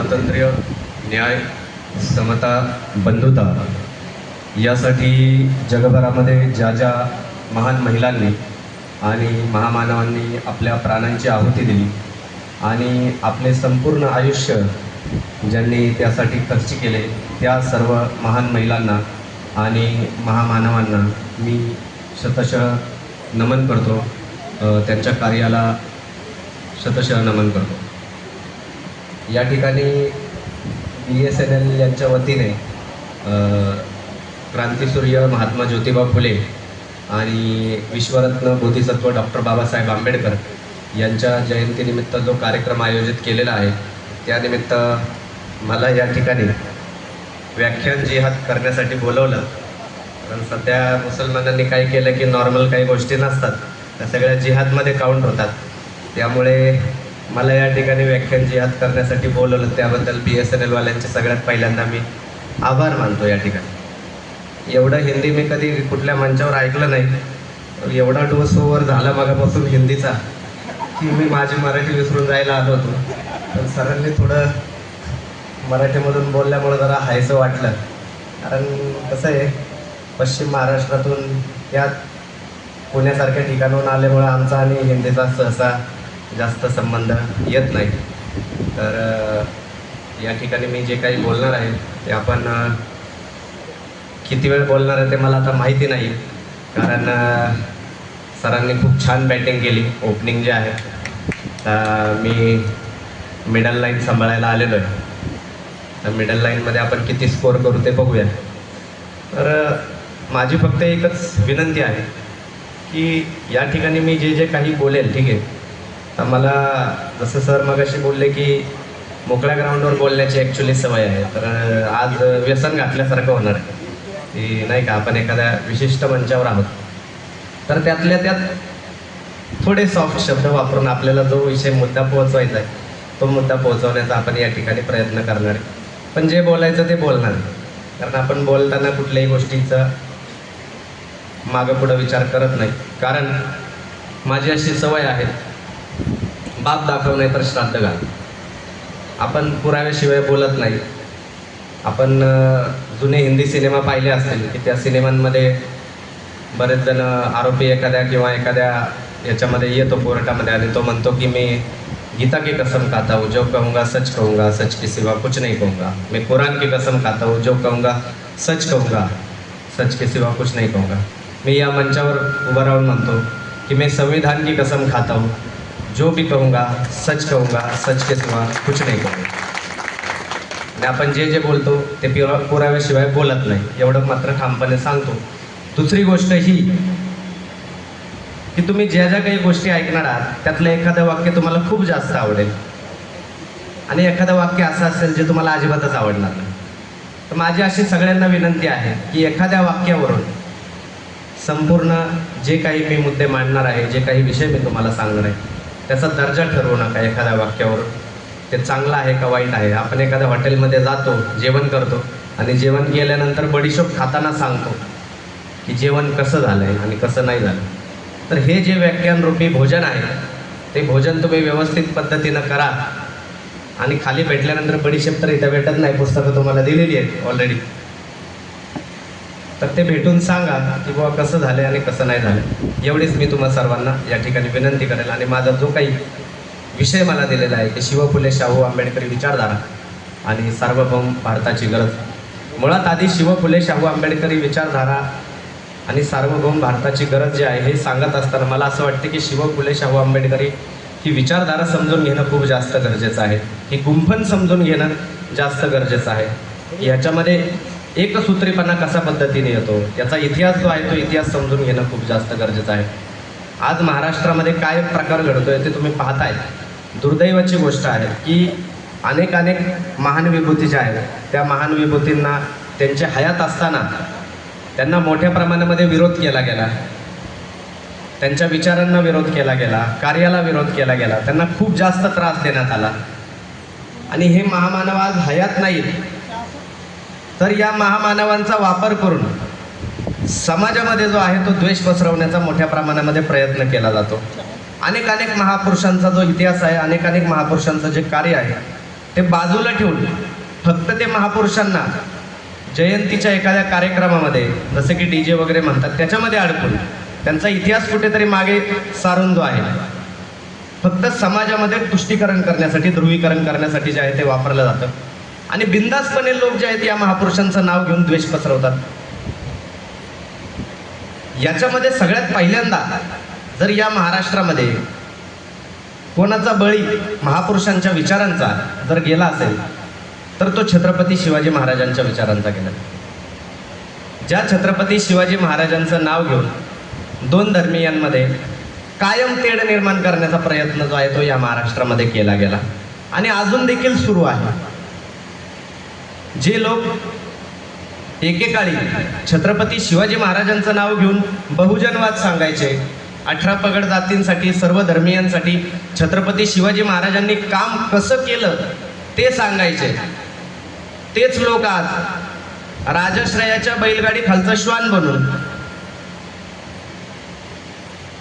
स्वातंत्र्य, न्याय, समता, बंधुता यासाठी जगभरामध्ये ज्या ज्या महान महिलांनी आणि महामानवांनी आपल्या प्राणांची आहुती दिली आणि आपले संपूर्ण आयुष्य ज्यांनी त्यासाठी खर्च केले, त्या सर्व महान महिलांना आणि महामानवांना मी शतशः नमन करतो, त्यांच्या कार्याला शतशः नमन करतो। या ठिकाणी BSNL यांच्या वतीने क्रांतीसूर्य महात्मा ज्योतिबा फुले आणि विश्वरत्न बोधिसत्व डॉक्टर बाबासाहेब आंबेडकर यांच्या जयंतीनिमित्त जो कार्यक्रम आयोजित केलेला आहे, त्यानिमित्त मला या ठिकाणी व्याख्यान जिहाद करण्यासाठी बोलवलं। कारण सध्या मुसलमानांनी काय केलं की नॉर्मल काही गोष्टी नसतात, त्या सगळ्या जिहादमध्ये काउंट होतात। त्यामुळे मला या ठिकाणी व्याख्यान जिहाद करण्यासाठी बोलवलं, त्याबद्दल BSNL वाल्यांचे सगळ्यात पहिल्यांदा मी आभार मानतो। या ठिकाणी एवढं हिंदी मी कधी कुठल्या मंचावर ऐकलं नाही, एवढा डोस ओव्हर झाला मगापासून हिंदीचा की मी माझी मराठी विसरून जायला आलो होतो। पण सरांनी थोडं मराठीमधून बोलल्यामुळं जरा हायसं वाटलं, कारण कसं आहे, पश्चिम महाराष्ट्रातून या पुण्यासारख्या ठिकाणाहून आल्यामुळं आमचा आणि हिंदीचा सहसा जास्त संबंध येत नाही। तर या ठिकाणी मी जे काही बोलणार आहे ते आपण किती वेळ बोलणार आहे ते मला आता माहिती नाही, कारण सरांनी खूप छान बॅटिंग केली ओपनिंग जे आहे। मी मिडल लाईन सांभाळायला आलेलो आहे, तर मिडल लाईनमध्ये आपण किती स्कोअर करू ते बघूया। तर माझी फक्त एकच विनंती आहे की या ठिकाणी मी जे जे काही बोलेल, ठीक आहे, तर मला जसं सर मगाशी बोलले की मोकळ्या ग्राउंडवर बोलण्याची ॲक्च्युली सवय आहे, तर आज व्यसन घातल्यासारखं होणार आहे की नाही का, आपण एखाद्या विशिष्ट मंचावर आहोत, तर त्यातल्या त्यात थोडे सॉफ्ट शब्द वापरून आपल्याला जो विषय मुद्दा पोहोचवायचा आहे तो मुद्दा पोहोचवण्याचा आपण या ठिकाणी प्रयत्न करणार आहे। पण जे बोलायचं ते बोलणार, कारण आपण बोलताना कुठल्याही गोष्टीचा मागं पुढं विचार करत नाही। कारण माझी अशी सवय आहे, बाप दाखव नाही तर श्राद्ध घाल। आपण पुराव्याशिवाय बोलत नाही। आपण जुने हिंदी सिनेमा पाहिले असतील की त्या सिनेमांमध्ये बरेच जण आरोपी एखाद्या किंवा एखाद्या याच्यामध्ये येतो कोर्टामध्ये आणि तो म्हणतो की मी गीता की कसम खाता हूँ, जो कहूँगा सच के सिवा कुछ नहीं कहूँगा। मैं कुरान की कसम खाता हूँ, जो कहूँगा सच के सिवा कुछ नहीं कहूँगा। मी या मंचावर उभं राहून म्हणतो की मैं संविधान की कसम खाता हूँ, जो भी कहूँगा सच के सिवा कुछ नहीं कहूँगा। आणि आपण जे जे बोलतो ते पुराव्याशिवाय बोलत नाही, एवढं मात्र ठामपणे सांगतो। दुसरी गोष्ट ही की तुम्ही ज्या ज्या काही गोष्टी ऐकणार आहात त्यातलं एखादं वाक्य तुम्हाला खूप जास्त आवडेल आणि एखादं वाक्य असं असेल जे तुम्हाला अजिबातच आवडणार नाही। तर माझी अशी सगळ्यांना विनंती आहे की एखाद्या वाक्यावरून संपूर्ण जे काही मी मुद्दे मांडणार आहे, जे काही विषय मी तुम्हाला सांगणार आहे, त्याचा दर्जा ठरवू नका एखाद्या वाक्यावरून, ते चांगलं आहे का वाईट आहे। आपण एखाद्या हॉटेलमध्ये जातो, जेवण करतो आणि जेवण केल्यानंतर बडीशोप खाताना सांगतो की जेवण कसं झालं आहे आणि कसं नाही झालं। तर हे जे व्याख्यानरूपी भोजन आहे ते भोजन तुम्ही व्यवस्थित पद्धतीनं करा आणि खाली भेटल्यानंतर बडीशेप तर इथं भेटत नाही, पुस्तकं तुम्हाला दिलेली आहेत ऑलरेडी, तर ते भेटून सांगा की बाबा कसं झालं आणि कसं नाही झालं। एवढीच मी तुम्हा सर्वांना या ठिकाणी विनंती करेल। आणि माझा जो काही विषय मला दिलेला आहे की शिव फुले शाहू आंबेडकरी विचारधारा आणि सार्वभौम भारताची गरज। मुळात आधी शिव फुले शाहू आंबेडकरी विचारधारा आणि सार्वभौम भारताची गरज जी आहे हे सांगत असताना मला असं वाटतं की शिव फुले शाहू आंबेडकरी ही विचारधारा समजून घेणं खूप जास्त गरजेचं आहे, ही गुंफण समजून घेणं जास्त गरजेचं आहे। ह्याच्यामध्ये एकसूत्रीपणा कशा पद्धतीने येतो, याचा इतिहास जो आहे तो इतिहास समजून घेणं खूप जास्त गरजेचं आहे। आज महाराष्ट्रामध्ये काय प्रकार घडतोय ते तुम्ही पाहताय। दुर्दैवाची गोष्ट आहे की अनेक महान विभूती ज्या आहेत त्या महान विभूतींना त्यांच्या हयात असताना त्यांना मोठ्या प्रमाणामध्ये विरोध केला गेला, त्यांच्या विचारांना विरोध केला गेला, कार्याला विरोध केला गेला, त्यांना खूप जास्त त्रास देण्यात आला। आणि हे महामानव आज हयात नाहीत, तर या महामानवांचा वापर करून समाजामध्ये जो आहे तो द्वेष पसरवण्याचा मोठ्या प्रमाणामध्ये प्रयत्न केला जातो। अनेक महापुरुषांचा जो इतिहास आहे, अनेक महापुरुषांचं जे कार्य आहे ते बाजूला ठेवून फक्त ते महापुरुषांना जयंतीच्या एखाद्या कार्यक्रमामध्ये जसे की DJ वगैरे म्हणतात त्याच्यामध्ये अडकून त्यांचा इतिहास कुठेतरी मागे सारून जो आहे फक्त समाजामध्ये तुष्टीकरण करण्यासाठी, ध्रुवीकरण करण्यासाठी जे आहे ते वापरलं जातं आणि बिनधास्तपणे लोक जे आहेत या महापुरुषांचं नाव घेऊन द्वेष पसरवतात. याच्यामध्ये सगळ्यात पहिल्यांदा जर या महाराष्ट्रामध्ये कोणाचा बळी महापुरुषांच्या विचारांचा जर गेला असेल तर तो छत्रपती शिवाजी महाराजांच्या विचारांचा गेला. ज्या छत्रपती शिवाजी महाराजांचं नाव घेऊन दोन धर्मीयांमध्ये कायम तेढ निर्माण करण्याचा प्रयत्न जो आहे तो या महाराष्ट्रामध्ये केला गेला आणि अजून देखील सुरू आहे. जे लोक एकेकाळी छत्रपती शिवाजी महाराजांचं नाव घेऊन बहुजनवाद सांगायचे, 18 पगड जातींसाठी, सर्व धर्मीयांसाठी छत्रपती शिवाजी महाराजांनी काम कसं केलं ते सांगायचे, तेच लोक आज राजश्रयाच्या बैलगाडी खालचं श्वान बनून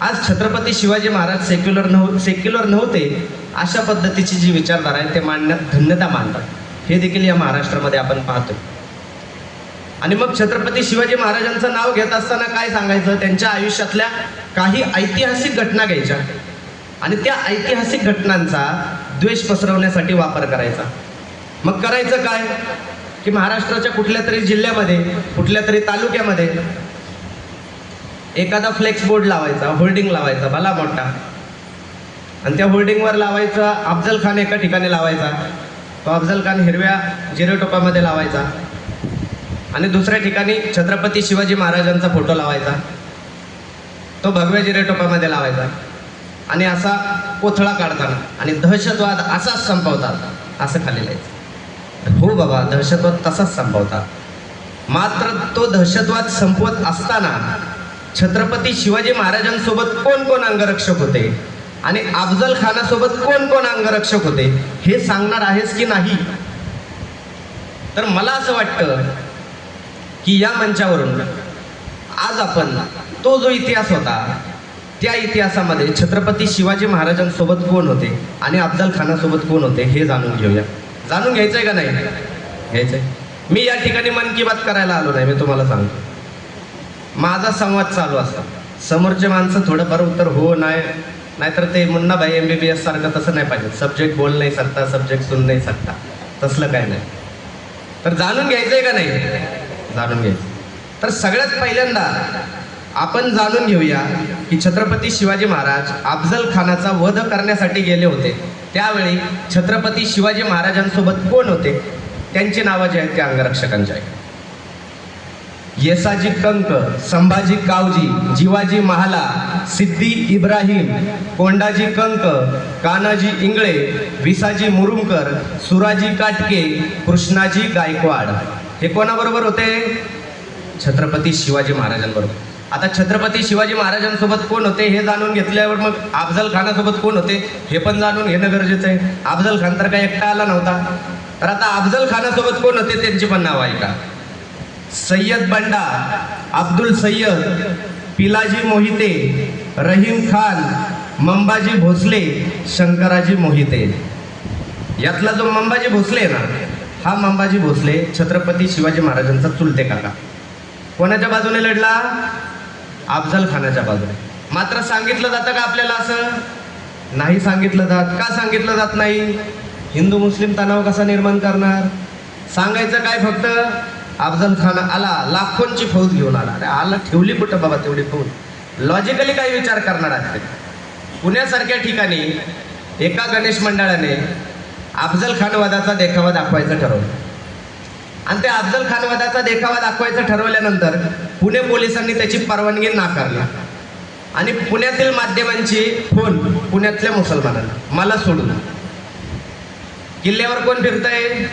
आज छत्रपती शिवाजी महाराज सेक्युलर नव्हते अशा पद्धतीची जी विचारधारा आहे ते मांडण्यात धन्यता मानतात. हे देखील या महाराष्ट्रामध्ये आपण पाहतो. आणि मग छत्रपती शिवाजी महाराजांचं नाव घेत असताना काय सांगायचं, त्यांच्या आयुष्यातल्या काही ऐतिहासिक घटना घ्यायच्या आणि त्या ऐतिहासिक घटनांचा द्वेष पसरवण्यासाठी वापर करायचा. मग करायचं काय की महाराष्ट्राच्या कुठल्या तरी जिल्ह्यामध्ये, कुठल्या तरी तालुक्यामध्ये एखादा फ्लेक्स बोर्ड लावायचा, होल्डिंग लावायचा भला मोठा, आणि त्या होल्डिंगवर लावायचा अफजल खान एका ठिकाणी लावायचा, तो अफजल खान हिरव्या जिरेटोपामध्ये लावायचा आणि दुसऱ्या ठिकाणी छत्रपती शिवाजी महाराजांचा फोटो लावायचा, तो भगव्या जिरेटोपामध्ये लावायचा आणि असा कोथळा काढताना आणि दहशतवाद असाच संपवतात असं खाली लिहायचं. हो बाबा, दहशतवाद तसाच संपवतात. मात्र तो दहशतवाद संपवत असताना छत्रपती शिवाजी महाराजांसोबत कोण कोण अंगरक्षक होते आणि अफजल खानासोबत कोण कोण अंगरक्षक होते हे सांगणार आहेस की नाही. तर मला असं वाटतं की या मंचावरून आज आपण तो जो इतिहास होता त्या इतिहासामध्ये छत्रपती शिवाजी महाराजांसोबत कोण होते आणि अफजल खानासोबत कोण होते हे जाणून घेऊया. जाणून घ्यायचंय का नाही घ्यायचंय? मी या ठिकाणी मन की बात करायला आलो नाही, मी तुम्हाला सांगतो. माझा संवाद चालू असतो, समोरचे माणसं थोडंफार उत्तर हो नाही, नाहीतर ते मुन्नाभाई MBBS सारखं तसं नाही पाहिजे, सब्जेक्ट बोल नाही सकता, सब्जेक्ट सुन नाही सकता, तसलं काय नाही. तर जाणून घ्यायचंय का नाही? जाणून घ्यायचं. तर सगळ्यात पहिल्यांदा आपण जाणून घेऊया की छत्रपती शिवाजी महाराज अफजल खानाचा वध करण्यासाठी गेले होते. त्यावेळी छत्रपती शिवाजी महाराजांसोबत कोण होते, त्यांची नावं जी आहेत त्या अंगरक्षकांची आहेत. येसाजी कंक, संभाजी कावजी, जिवाजी महाला, सिद्धी इब्राहिम, कोंडाजी कंक, कानाजी इंगळे, विसाजी मुरुमकर, सुराजी काटके, कृष्णाजी गायकवाड. हे कोणाबरोबर होते? छत्रपती शिवाजी महाराजांबरोबर. आता छत्रपती शिवाजी महाराजांसोबत कोण होते हे जाणून घेतल्यावर मग अफजल खानासोबत कोण होते हे पण जाणून घेणं गरजेचं आहे. अफजल खान तर काही एकटा आला नव्हता. तर आता अफजल खानासोबत कोण होते त्यांची पण नाव ऐका. सय्यद बंडा, अब्दुल सय्यद, पिलाजी मोहिते, रहीम खान, मंबाजी भोसले, शंकराजी मोहिते. यातला जो मंबाजी भोसले आहे ना, हा मंबाजी भोसले छत्रपती शिवाजी महाराजांचा चुलते काका. कोणाच्या बाजूने लढला? अफजल खानाच्या बाजूने. मात्र सांगितलं जातं का आपल्याला? असं नाही सांगितलं जात. का सांगितलं जात नाही? हिंदू मुस्लिम तणाव कसा निर्माण करणार? सांगायचं काय, फक्त अफजल खान आला, लाखोंची फौज घेऊन आला. अरे आला, ठेवली कुठं बाबा तेवढी फौज? लॉजिकली काय विचार करणार आहेत? पुण्यासारख्या ठिकाणी एका गणेश मंडळाने अफजल खान वधाचा देखावा दाखवायचं ठरवलं आणि त्या अफजल खान वधाचा देखावा दाखवायचं ठरवल्यानंतर पुणे पोलिसांनी त्याची परवानगी नाकारली आणि पुण्यातील माध्यमांची फोन पुण्यातल्या मुसलमानांना, मला सोडून. किल्ल्यावर कोण फिरतंय?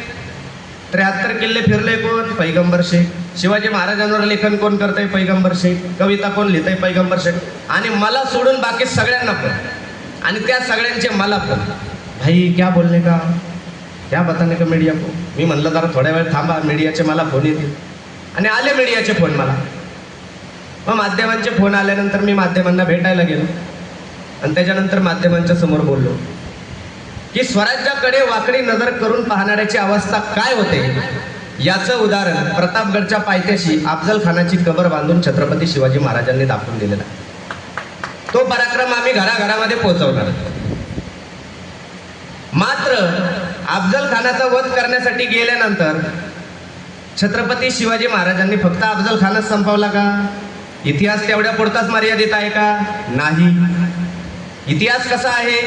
73 किल्ले फिरले कोण? पैगंबर शेख. शिवाजी महाराजांवर लेखन कोण करतंय? पैगंबर शेख. कविता कोण लिहितंय? पैगंबर शेख. आणि मला सोडून बाकी सगळ्यांना पण, आणि त्या सगळ्यांचे मला पण. भाई क्या बोलणे का, क्या बताने का मीडिया को. मी म्हणलं जरा थोड्या वेळ थांबा, मीडियाचे मला फोन येतील. आणि आले मीडियाचे फोन मला. मग माध्यमांचे फोन आल्यानंतर मी माध्यमांना भेटायला गेलो आणि त्याच्यानंतर माध्यमांच्या समोर बोललो की स्वराज्याकडे वाकडी नजर करून पाहणाऱ्याची अवस्था काय होते याचं उदाहरण प्रतापगडच्या पायथ्याशी अफजल खानाची कबर बांधून छत्रपती शिवाजी महाराजांनी दाखवून दिलेला. तो पराक्रम आम्ही घराघरामध्ये पोहोचवणार. मात्र अफजल खानाचा वध करण्यासाठी गेल्यानंतर छत्रपती शिवाजी महाराजांनी फक्त अफजल खानच संपवला का? इतिहास तेवढ्या पुरताच मर्यादित आहे का? नाही. इतिहास कसा आहे?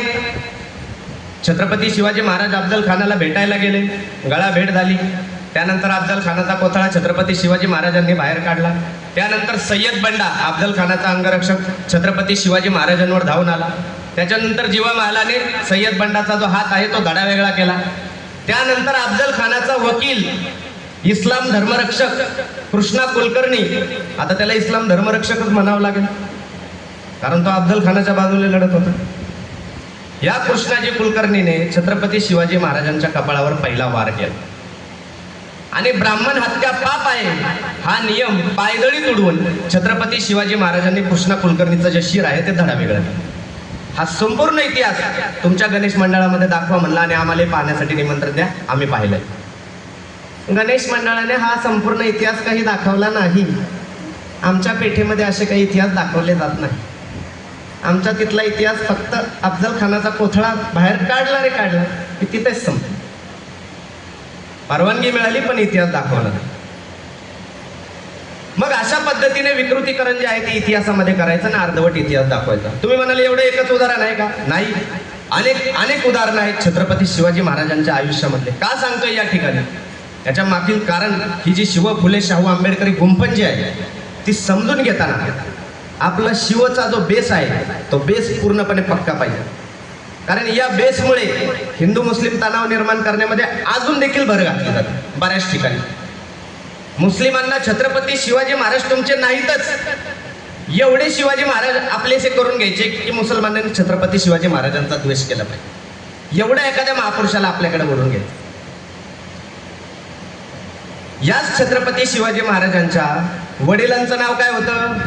छत्रपती शिवाजी महाराज अफजल खानाला भेटायला गेले, गळा भेट झाली. त्यानंतर अफजल खानाचा कोथळा छत्रपती शिवाजी महाराजांनी बाहेर काढला. त्यानंतर सय्यद बंडा अफजल खानाचा अंगरक्षक छत्रपती शिवाजी महाराजांवर धावून आला. त्याच्यानंतर जीवा महालाने सय्यद बंडाचा जो हात आहे तो धडा वेगळा केला. त्यानंतर अफजल खानाचा वकील इस्लाम धर्मरक्षक कृष्णा कुलकर्णी, आता त्याला इस्लाम धर्मरक्षकच म्हणावं लागेल कारण तो अफजल खानाच्या बाजूने लढत होता. या कृष्णाजी कुलकर्णीने छत्रपती शिवाजी महाराजांच्या कपाळावर पहिला वार केला आणि ब्राह्मण हत्या पाप आहे हा नियम पायदळी तुडवून छत्रपती शिवाजी महाराजांनी कृष्णा कुलकर्णीचं जे शिर आहे ते धडा वेगळा केला. हा संपूर्ण इतिहास तुमच्या गणेश मंडळामध्ये दाखवा म्हणला आणि आम्हाला पाहण्यासाठी निमंत्रण द्या. आम्ही पाहिलंय. गणेश मंडळाने हा संपूर्ण इतिहास काही दाखवला नाही. आमच्या पेठेमध्ये असे काही इतिहास दाखवले जात नाही. आमचा तिथला इतिहास फक्त अफजल खानाचा कोथळा बाहेर काढला रे काढला की तिथेच संपला. परवानगी मिळाली पण इतिहास दाखवला नाही. मग अशा पद्धतीने विकृतीकरण जे आहे ते इतिहासामध्ये करायचं ना अर्धवट इतिहास दाखवायचा. तुम्ही म्हणाले एवढं एकच उदाहरण आहे का? नाही, अनेक उदाहरणं आहेत छत्रपती शिवाजी महाराजांच्या आयुष्यामधले. का सांगतोय या ठिकाणी? याच्या मागील कारण ही जी शिव फुले शाहू आंबेडकरी गुंफण जी आहे ती समजून घेताना आपला शिवचा जो बेस आहे तो बेस पूर्णपणे पक्का पाहिजे. कारण या बेसमुळे हिंदू मुस्लिम तणाव निर्माण करण्यामध्ये अजून देखील भर घातली जाते बऱ्याच ठिकाणी. मुस्लिमांना छत्रपती शिवाजी महाराज तुमचे नाहीतच, एवढे शिवाजी महाराज आपलेसे करून घ्यायचे की मुसलमानांनी छत्रपती शिवाजी महाराजांचा द्वेष केला पाहिजे. एवढ्या एखाद्या महापुरुषाला आपल्याकडे बोलून घ्यायचं. याच छत्रपती शिवाजी महाराजांच्या वडिलांचं नाव काय होतं?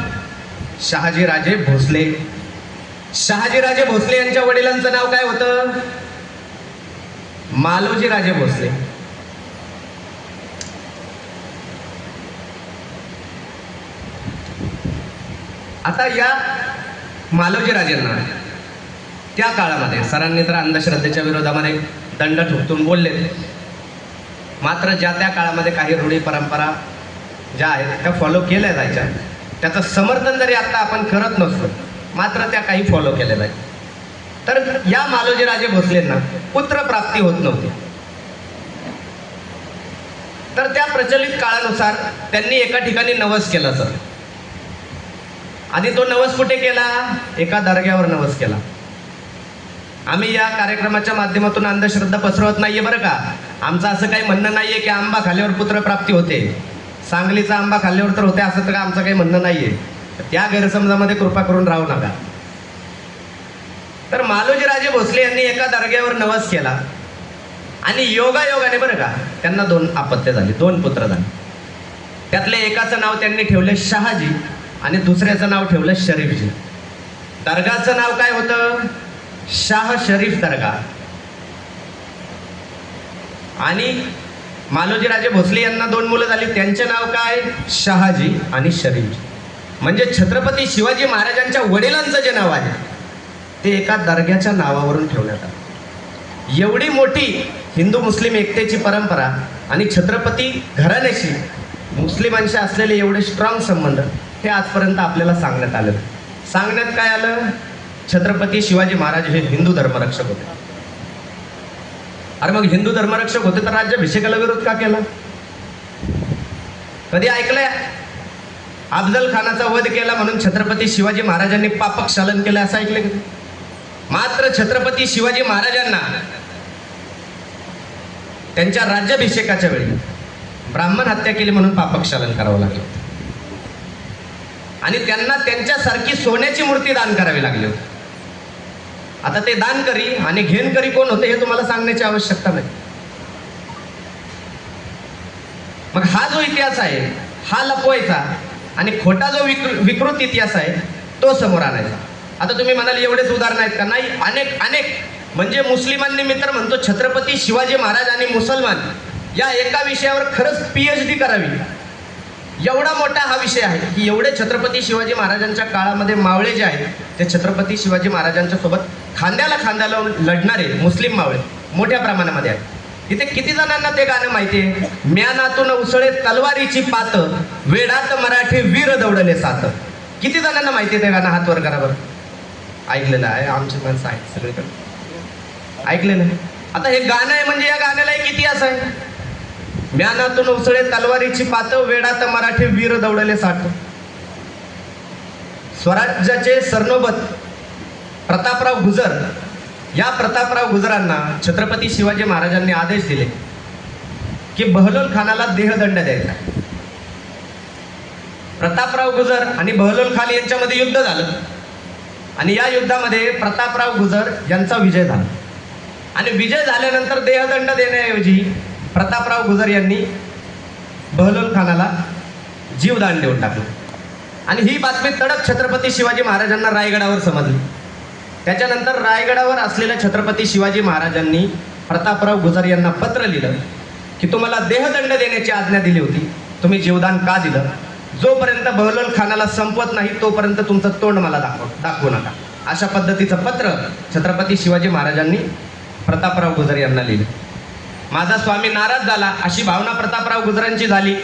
शहाजीराजे भोसले. शहाजीराजे भोसले यांच्या वडिलांचं नाव काय होतं? मालोजीराजे भोसले. आता या मालोजीराजेंना त्या काळामध्ये सरांनी तर अंधश्रद्धेच्या विरोधामध्ये दंड ठोकून बोलले. मात्र ज्या त्या काळामध्ये काही रूढी परंपरा ज्या आहेत त्या फॉलो केल्या जायच्या. त्याचं समर्थन जरी आता आपण करत नसलो मात्र त्या काही फॉलो केल्या जायच्या. तर या मालोजीराजे भोसलेंना पुत्रप्राप्ती होत नव्हती. तर त्या प्रचलित काळानुसार त्यांनी एका ठिकाणी नवस केला सर. आणि तो नवस कुठे केला? एका दर्ग्यावर नवस केला. आम्ही या कार्यक्रमाच्या माध्यमातून अंधश्रद्धा पसरवत नाहीये बरं का. आमचं असं काही म्हणणं नाहीये की आंबा खाल्ल्यावर पुत्रप्राप्ती होते, सांगलीचा आंबा खाल्ल्यावर तर होते असं तर आमचं काही म्हणणं नाहीये. त्या गैरसमजामध्ये कृपा करून राहू नका. तर मालोजीराजे भोसले यांनी एका दर्ग्यावर नवस केला आणि योगायोगाने बरं का त्यांना 2 अपत्य झाली, 2 पुत्र झाले. त्यातले एकाचं नाव त्यांनी ठेवलं शहाजी आणि दुसऱ्याचं नाव ठेवलं शरीफजी. दर्गाचं नाव काय होतं? शाह शरीफ दर्गा. आणि मालोजीराजे भोसले यांना 2 मुलं झाली, त्यांचे नाव काय? शहाजी आणि शरीफजी. म्हणजे छत्रपती शिवाजी महाराजांच्या वडिलांचं जे नाव आहे ते एका दर्ग्याच्या नावावरून ठेवण्यात आलं. एवढी मोठी हिंदू मुस्लिम एकतेची परंपरा आणि छत्रपती घराण्याशी मुस्लिमांशी असलेले एवढे स्ट्रॉंग संबंध हे आजपर्यंत आपल्याला सांगण्यात आलं. सांगण्यात काय आलं? छत्रपती शिवाजी महाराज हे हिंदू धर्मरक्षक होते. अरे मग हिंदू धर्मरक्षक होते तर राज्याभिषेकाला विरोध का केला? कधी ऐकलंय? अफजल खानाचा वध केला म्हणून छत्रपती शिवाजी महाराजांनी पापक्षालन केलं असं ऐकलं कधी? मात्र छत्रपती शिवाजी महाराजांना त्यांच्या राज्याभिषेकाच्या वेळी ब्राह्मण हत्या केली म्हणून पापक्षालन करावं लागलं आणि त्यांना त्यांच्यासारखी सोन्याची मूर्ती दान करावी लागली होती. आता ते दान करी आणि घेण करी कोण होते हे तुम्हाला सांगण्याची आवश्यकता नाही. मग हा जो इतिहास आहे हा लपवायचा आणि खोटा जो विकृत इतिहास आहे तो समोर आणायचा. आता तुम्ही म्हणाल एवढेच उदाहरण आहेत का? नाही, अनेक म्हणजे मुस्लिमांनी मित्र म्हणतो छत्रपती शिवाजी महाराज आणि मुसलमान या एका विषयावर खरंच PhD करावी. एवढा मोठा हा विषय आहे की एवढे छत्रपती शिवाजी महाराजांच्या काळामध्ये मावळे जे आहेत ते छत्रपती शिवाजी महाराजांच्या सोबत खांद्याला खांदा लावून लढणारे मुस्लिम मावळे मोठ्या प्रमाणामध्ये आहेत. इथे किती जणांना ते गाणं माहिती आहे? म्यानातून उसळे तलवारीची पात, वेडात मराठे वीर दौडले सात. किती जणांना माहिती आहे ते गाणं? हात वर करा बरं. ऐकलेलं आहे, आमची माणसं आहेत सगळीकडे ऐकलेलं आहे. आता हे गाणं आहे म्हणजे या गाण्याला एक इतिहास आहे. म्यानातून उसळे तलवारीची पात, वेडात मराठे वीर दौडले सात. स्वराज्याचे सरनोबत प्रतापराव गुजर, या प्रतापराव गुजरांना छत्रपती शिवाजी महाराजांनी आदेश दिले की बहलोल खानाला देहदंड द्यायचा. प्रतापराव गुजर आणि बहलोल खान यांच्यामध्ये युद्ध झालं आणि या युद्धामध्ये प्रतापराव गुजर यांचा विजय झाला आणि विजय झाल्यानंतर देहदंड देण्याऐवजी प्रतापराव गुजर यांनी बहलोल खानाला जीवदान देऊन टाकलं. आणि ही बातमी तडक छत्रपती शिवाजी महाराजांना रायगडावर समजली. त्याच्यानंतर रायगडावर असलेल्या छत्रपती शिवाजी महाराजांनी प्रतापराव गुजर यांना पत्र लिहिलं की तुम्हाला देहदंड देण्याची आज्ञा दिली होती, तुम्ही जीवदान का दिलं? जोपर्यंत बहलोल खानाला संपवत नाही तोपर्यंत तुमचं तोंड मला दाखवू नका. अशा पद्धतीचं पत्र छत्रपती शिवाजी महाराजांनी प्रतापराव गुजर यांना लिहिलं. माझा स्वामी नाराज झाला अशी भावना प्रतापराव गुजरांची झाली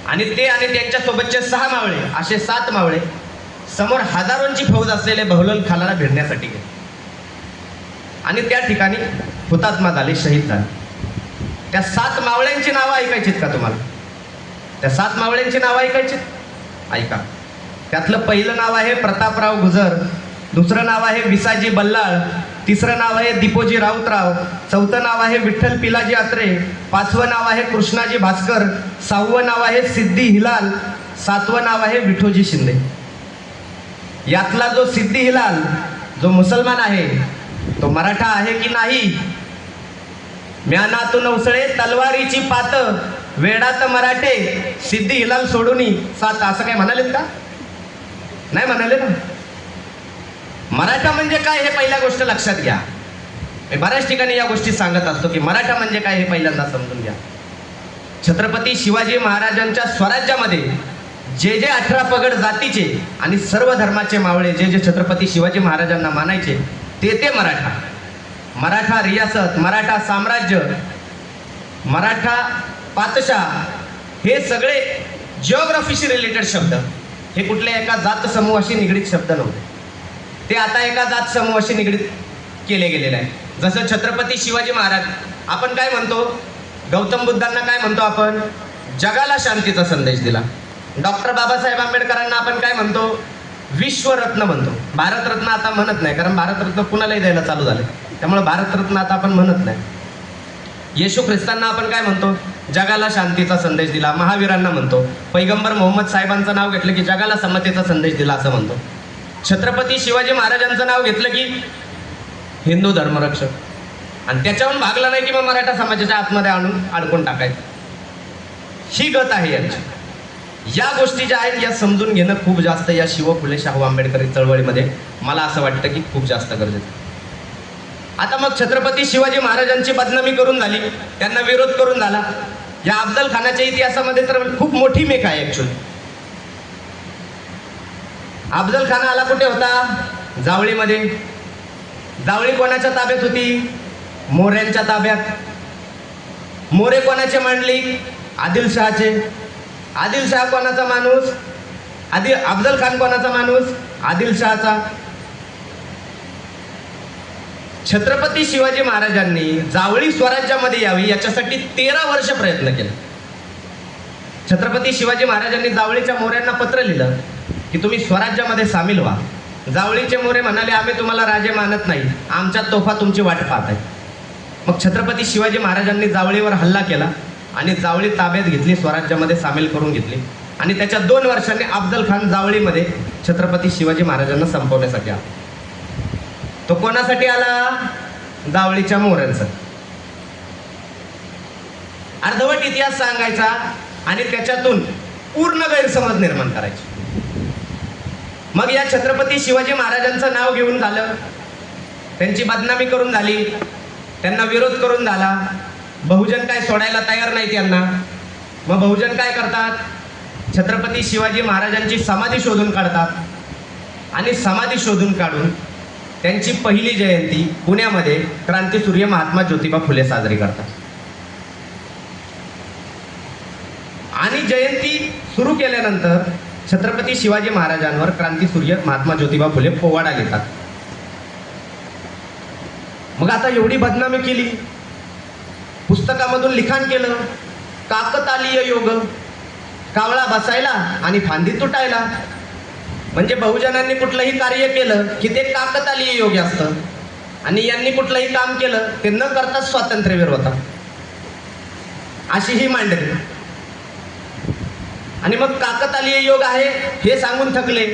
आणि ते आणि त्यांच्यासोबतचे 6 मावळे असे 7 मावळे समोर हजारोंची फौज असलेले बहलोल खानाला भिडण्यासाठी गेले आणि त्या ठिकाणी हुतात्मा झाले, शहीद झाले. त्या 7 मावळ्यांची नावं ऐकायचीत का तुम्हाला? त्या 7 मावळ्यांची नावं ऐकायचीत? ऐका. त्यातलं पहिलं नाव आहे प्रतापराव गुजर, दुसरं नाव आहे विसाजी बल्लाळ, तिसरं नाव आहे दिपोजी राऊतराव, चौथं नाव आहे विठ्ठल पिलाजी आत्रे, 5वं नाव आहे कृष्णाजी भास्कर, 6वं नाव आहे सिद्धी हिलाल, 7वं नाव आहे विठोजी शिंदे. यातला जो सिद्धी हिलाल जो मुसलमान आहे तो मराठा आहे की नाही? म्यानातून उसळे तलवारीची पात, वेडात मराठे सिद्धी हिलाल सोडूनी सात, असं काय म्हणालेत का? नाही म्हणाले ना. मराठा म्हणजे काय हे पहिल्या गोष्ट लक्षात घ्या. मी बऱ्याच ठिकाणी या गोष्टी सांगत असतो की मराठा म्हणजे काय हे पहिल्यांदा समजून घ्या. छत्रपती शिवाजी महाराजांच्या स्वराज्यामध्ये जे 18 पगड जातीचे आणि सर्व धर्माचे मावळे जे छत्रपती शिवाजी महाराजांना मानायचे ते मराठा. मराठा रियासत, मराठा साम्राज्य, मराठा पातशाह हे सगळे जिओग्राफीशी रिलेटेड शब्द, हे कुठल्या एका जात समूहाशी निगडीत शब्द नव्हते. ते आता एका जात समूहाशी निगडीत केले गेलेले आहे. जसं छत्रपती शिवाजी महाराज, आपण काय म्हणतो? गौतम बुद्धांना काय म्हणतो आपण? जगाला शांतीचा संदेश दिला. डॉक्टर बाबासाहेब आंबेडकरांना आपण काय म्हणतो? विश्वरत्न म्हणतो. भारतरत्न आता म्हणत नाही, कारण भारतरत्न कुणालाही द्यायला चालू झाले, त्यामुळे भारतरत्न आता आपण म्हणत नाही. येशू ख्रिस्तांना आपण काय म्हणतो? जगाला शांतीचा संदेश दिला. महावीरांना म्हणतो. पैगंबर मोहम्मद साहेबांचं नाव घेतलं की जगाला समतेचा संदेश दिला असं म्हणतो. छत्रपती शिवाजी महाराजांचं नाव घेतलं की हिंदू धर्मरक्षक, आणि त्याच्याहून भागला नाही की मग मराठा समाजाच्या आतमध्ये आणून अडकून टाकायचं. ही गत आहे यांची. या गोष्टी ज्या आहेत या समजून घेणं खूप जास्त या शिव फुले शाहू आंबेडकरी चळवळीमध्ये मला असं वाटतं की खूप जास्त गरजेचं. आता मग छत्रपती शिवाजी महाराजांची बदनामी करून झाली, त्यांना विरोध करून झाला. या अफजल खानाच्या इतिहासामध्ये तर खूप मोठी मेक आहे ऍक्च्युअली. अफजल खान आला कुठे होता? जावळीमध्ये. जावळी कोणाच्या ताब्यात होती? मोऱ्यांच्या ताब्यात. मोरे कोणाचे मांडली? आदिलशहाचे. आदिलशहा कोणाचा माणूस? अफजल खान कोणाचा माणूस? आदिलशहाचा. छत्रपती शिवाजी महाराजांनी जावळी स्वराज्यामध्ये यावी याच्यासाठी 13 वर्ष प्रयत्न केले. छत्रपती शिवाजी महाराजांनी जावळीच्या मोऱ्यांना पत्र लिहिलं की तुम्ही स्वराज्यामध्ये सामील व्हा. जावळीचे मोरे म्हणाले आम्ही तुम्हाला राजे मानत नाही, आमच्या तोफा तुमची वाट पाहत आहे. मग छत्रपती शिवाजी महाराजांनी जावळीवर हल्ला केला आणि जावळी ताब्यात घेतली, स्वराज्यामध्ये सामील करून घेतली. आणि त्याच्या 2 वर्षांनी अफजल खान जावळीमध्ये छत्रपती शिवाजी महाराजांना संपवण्यासाठी आला. तो कोणासाठी आला? जावळीच्या मोऱ्यांसाठी. अर्धवट इतिहास सांगायचा आणि त्याच्यातून पूर्ण गैरसमज निर्माण करायचे. मग या छत्रपती शिवाजी महाराजांचं नाव घेऊन झालं त्यांची बदनामी करून झाली, त्यांना विरोध करून झाला. बहुजन काय सोडायला तयार नाहीत यांना. मग बहुजन काय करतात, छत्रपती शिवाजी महाराजांची समाधी शोधून काढतात आणि समाधी शोधून काढून त्यांची पहिली जयंती पुण्यामध्ये क्रांतीसूर्य महात्मा ज्योतिबा फुले साजरी करतात. आणि जयंती सुरू केल्यानंतर छत्रपती शिवाजी महाराजांवर क्रांतीसूर्य महात्मा ज्योतिबा फुले पोवाडा घेतात. मग आता एवढी बदनामी केली, पुस्तकामधून लिखाण केलं, काकतालीय योग, कावळा बसायला आणि फांदी तुटायला. म्हणजे बहुजनांनी कुठलंही कार्य केलं की ते काकतालीय योग असतं आणि यांनी कुठलंही काम केलं ते न करताच स्वातंत्र्यवीर होता, अशी ही मांडणी. आणि मग काकतालीय योग आहे हे सांगून थकले.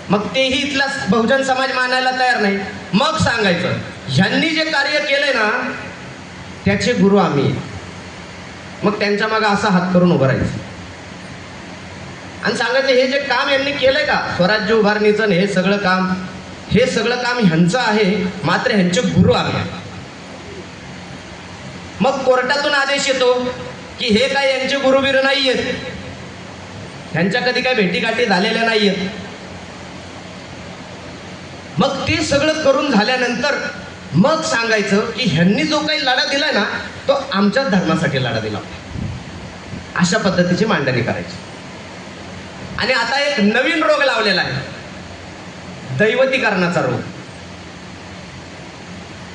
मग तेही इथला बहुजन समाज मानायला तयार नाही. मग सांगायचं ह्यांनी जे कार्य केलंय ना त्याचे गुरु आम्ही. मग त्यांच्या मागे असा हात करून उभं राहायचं आणि सांगायचं हे जे काम यांनी केलंय का स्वराज्य उभारणीचं, हे सगळं काम ह्यांचं आहे, मात्र ह्यांचे गुरु आम्ही. मग कोर्टातून आदेश येतो की हे काय यांचे गुरुवीर नाहीयेत, ह्यांच्या कधी काय भेटीगाठी झालेल्या नाहीयेत. मग ते सगळं करून झाल्यानंतर मग सांगायचं की ह्यांनी जो काही लढा दिलाय ना तो आमच्याच धर्मासाठी लढा दिला. अशा पद्धतीची मांडणी करायची. आणि आता एक नवीन रोग लावलेला आहे, दैवतीकरणाचा रोग.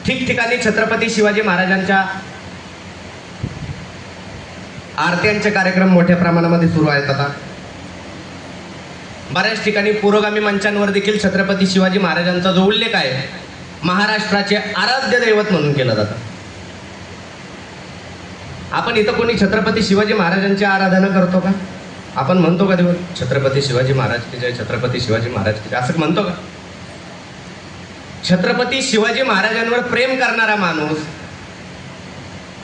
ठिकठिकाणी छत्रपती शिवाजी महाराजांच्या आरत्यांचे कार्यक्रम मोठ्या प्रमाणामध्ये सुरू आहेत. आता बऱ्याच ठिकाणी पुरोगामी मंचांवर देखील छत्रपती शिवाजी महाराजांचा जो उल्लेख आहे महाराष्ट्राचे आराध्य दैवत म्हणून केलं जातं. आपण इथं कोणी छत्रपती शिवाजी महाराजांची आराधना करतो का? आपण म्हणतो का देव छत्रपती शिवाजी महाराज की जय, छत्रपती शिवाजी महाराज की जय, असं म्हणतो का? छत्रपती शिवाजी महाराजांवर प्रेम करणारा माणूस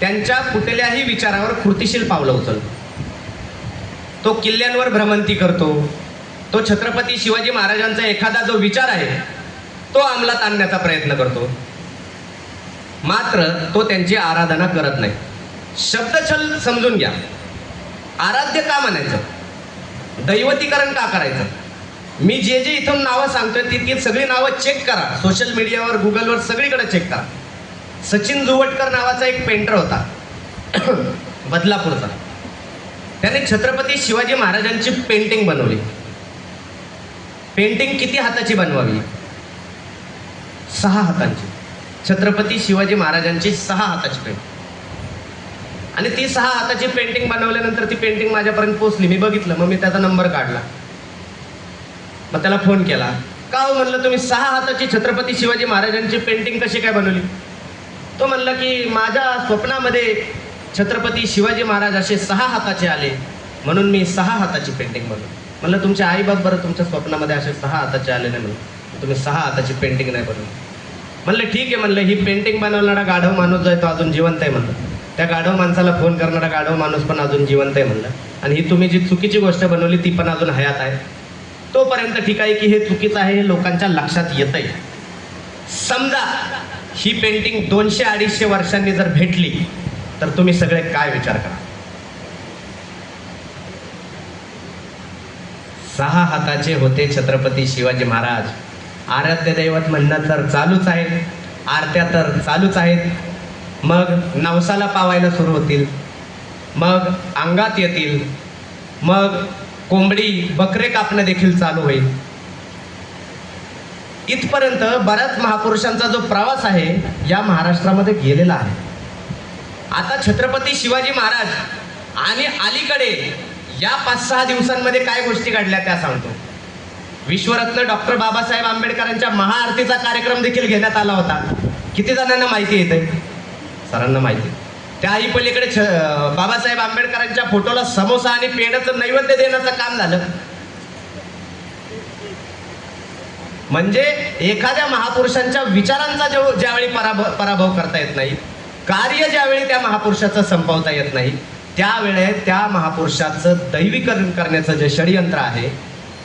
त्यांच्या कुठल्याही विचारावर कृतिशील पावलं उचलतो. तो किल्ल्यांवर भ्रमंती करतो. तो छत्रपती शिवाजी महाराजांचा एखादा जो विचार आहे तो अंमलात आणण्याचा प्रयत्न करतो. मात्र तो त्यांची आराधना करत नाही. शब्दछल समजून घ्या. आराध्य का म्हणायचं, दैवतीकरण का करायचं? मी जे इथून नावं सांगतोय ती सगळी नावं चेक करा. सोशल मीडियावर, गुगलवर सगळीकडे चेक करा. सचिन जुवटकर नावाचा एक पेंटर होता बदलापूरचा. त्याने छत्रपती शिवाजी महाराजांची पेंटिंग बनवली. पेंटिंग किती हाताची बनवावी? 6 हातांची. छत्रपती शिवाजी महाराजांची 6 हाताची पेंटिंग. आणि ती 6 हाताची पेंटिंग बनवल्यानंतर ती पेंटिंग माझ्यापर्यंत पोहोचली. मी बघितलं, मग मी त्याचा नंबर काढला, मग त्याला फोन केला. का हो म्हणलं तुम्ही 6 हाताची छत्रपती शिवाजी महाराजांची पेंटिंग कशी काय बनवली? तो म्हणला की माझ्या स्वप्नामध्ये छत्रपती शिवाजी महाराज असे 6 हाताचे आले म्हणून मी 6 हाताची पेंटिंग बनवली. म्हणलं तुमचे आईबाप बरं तुमच्या स्वप्नामध्ये असे 6 हाताचे आले नाही म्हणून तुम्ही 6 हाताची पेंटिंग नाही बनवली. म्हणलं ठीक आहे, म्हणलं ही पेंटिंग बनवणारा गाढव माणूस जो आहे तो अजून जिवंत आहे म्हणलं. त्या गाढव माणसाला फोन करणारा गाढव माणूस पण अजून जिवंत आहे म्हणलं. आणि ही तुम्ही जी चुकीची गोष्ट बनवली ती पण अजून हयात आहे. तोपर्यंत ठीक आहे की हे चुकीचं आहे हे लोकांच्या लक्षात येत आहे. समजा ही पेंटिंग 200-250 वर्षांनी जर भेटली तर तुम्ही सगळे काय विचार करा? 6 हाताचे होते छत्रपती शिवाजी महाराज. आराध्य दैवत म्हणणं तर चालूच आहे, आरत्या तर चालूच आहेत. मग नवसाला पावायला सुरू होतील, मग अंगात येतील, मग कोंबडी बकरे कापणं देखील चालू होईल. इथपर्यंत बऱ्याच महापुरुषांचा जो प्रवास आहे या महाराष्ट्रामध्ये गेलेला आहे. आता छत्रपती शिवाजी महाराज आणि अलीकडे या 5-6 दिवसांमध्ये काय गोष्टी घडल्या त्या सांगतो. विश्वरत्न डॉक्टर बाबासाहेब आंबेडकरांच्या महाआरतीचा कार्यक्रम देखील घेण्यात आला होता. किती जणांना माहिती येते? सरांना माहिती. त्याही पलीकडे बाबासाहेब आंबेडकरांच्या फोटोला समोसा आणि पेढ्याचं नैवेद्य देण्याचं काम झालं. म्हणजे एखाद्या महापुरुषांच्या विचारांचा ज्यावेळी पराभव करता येत नाही, कार्य ज्यावेळी त्या महापुरुषाचं संपवता येत नाही, त्यावेळेस त्या महापुरुषाचं दैवीकरण करण्याचं जे षडयंत्र आहे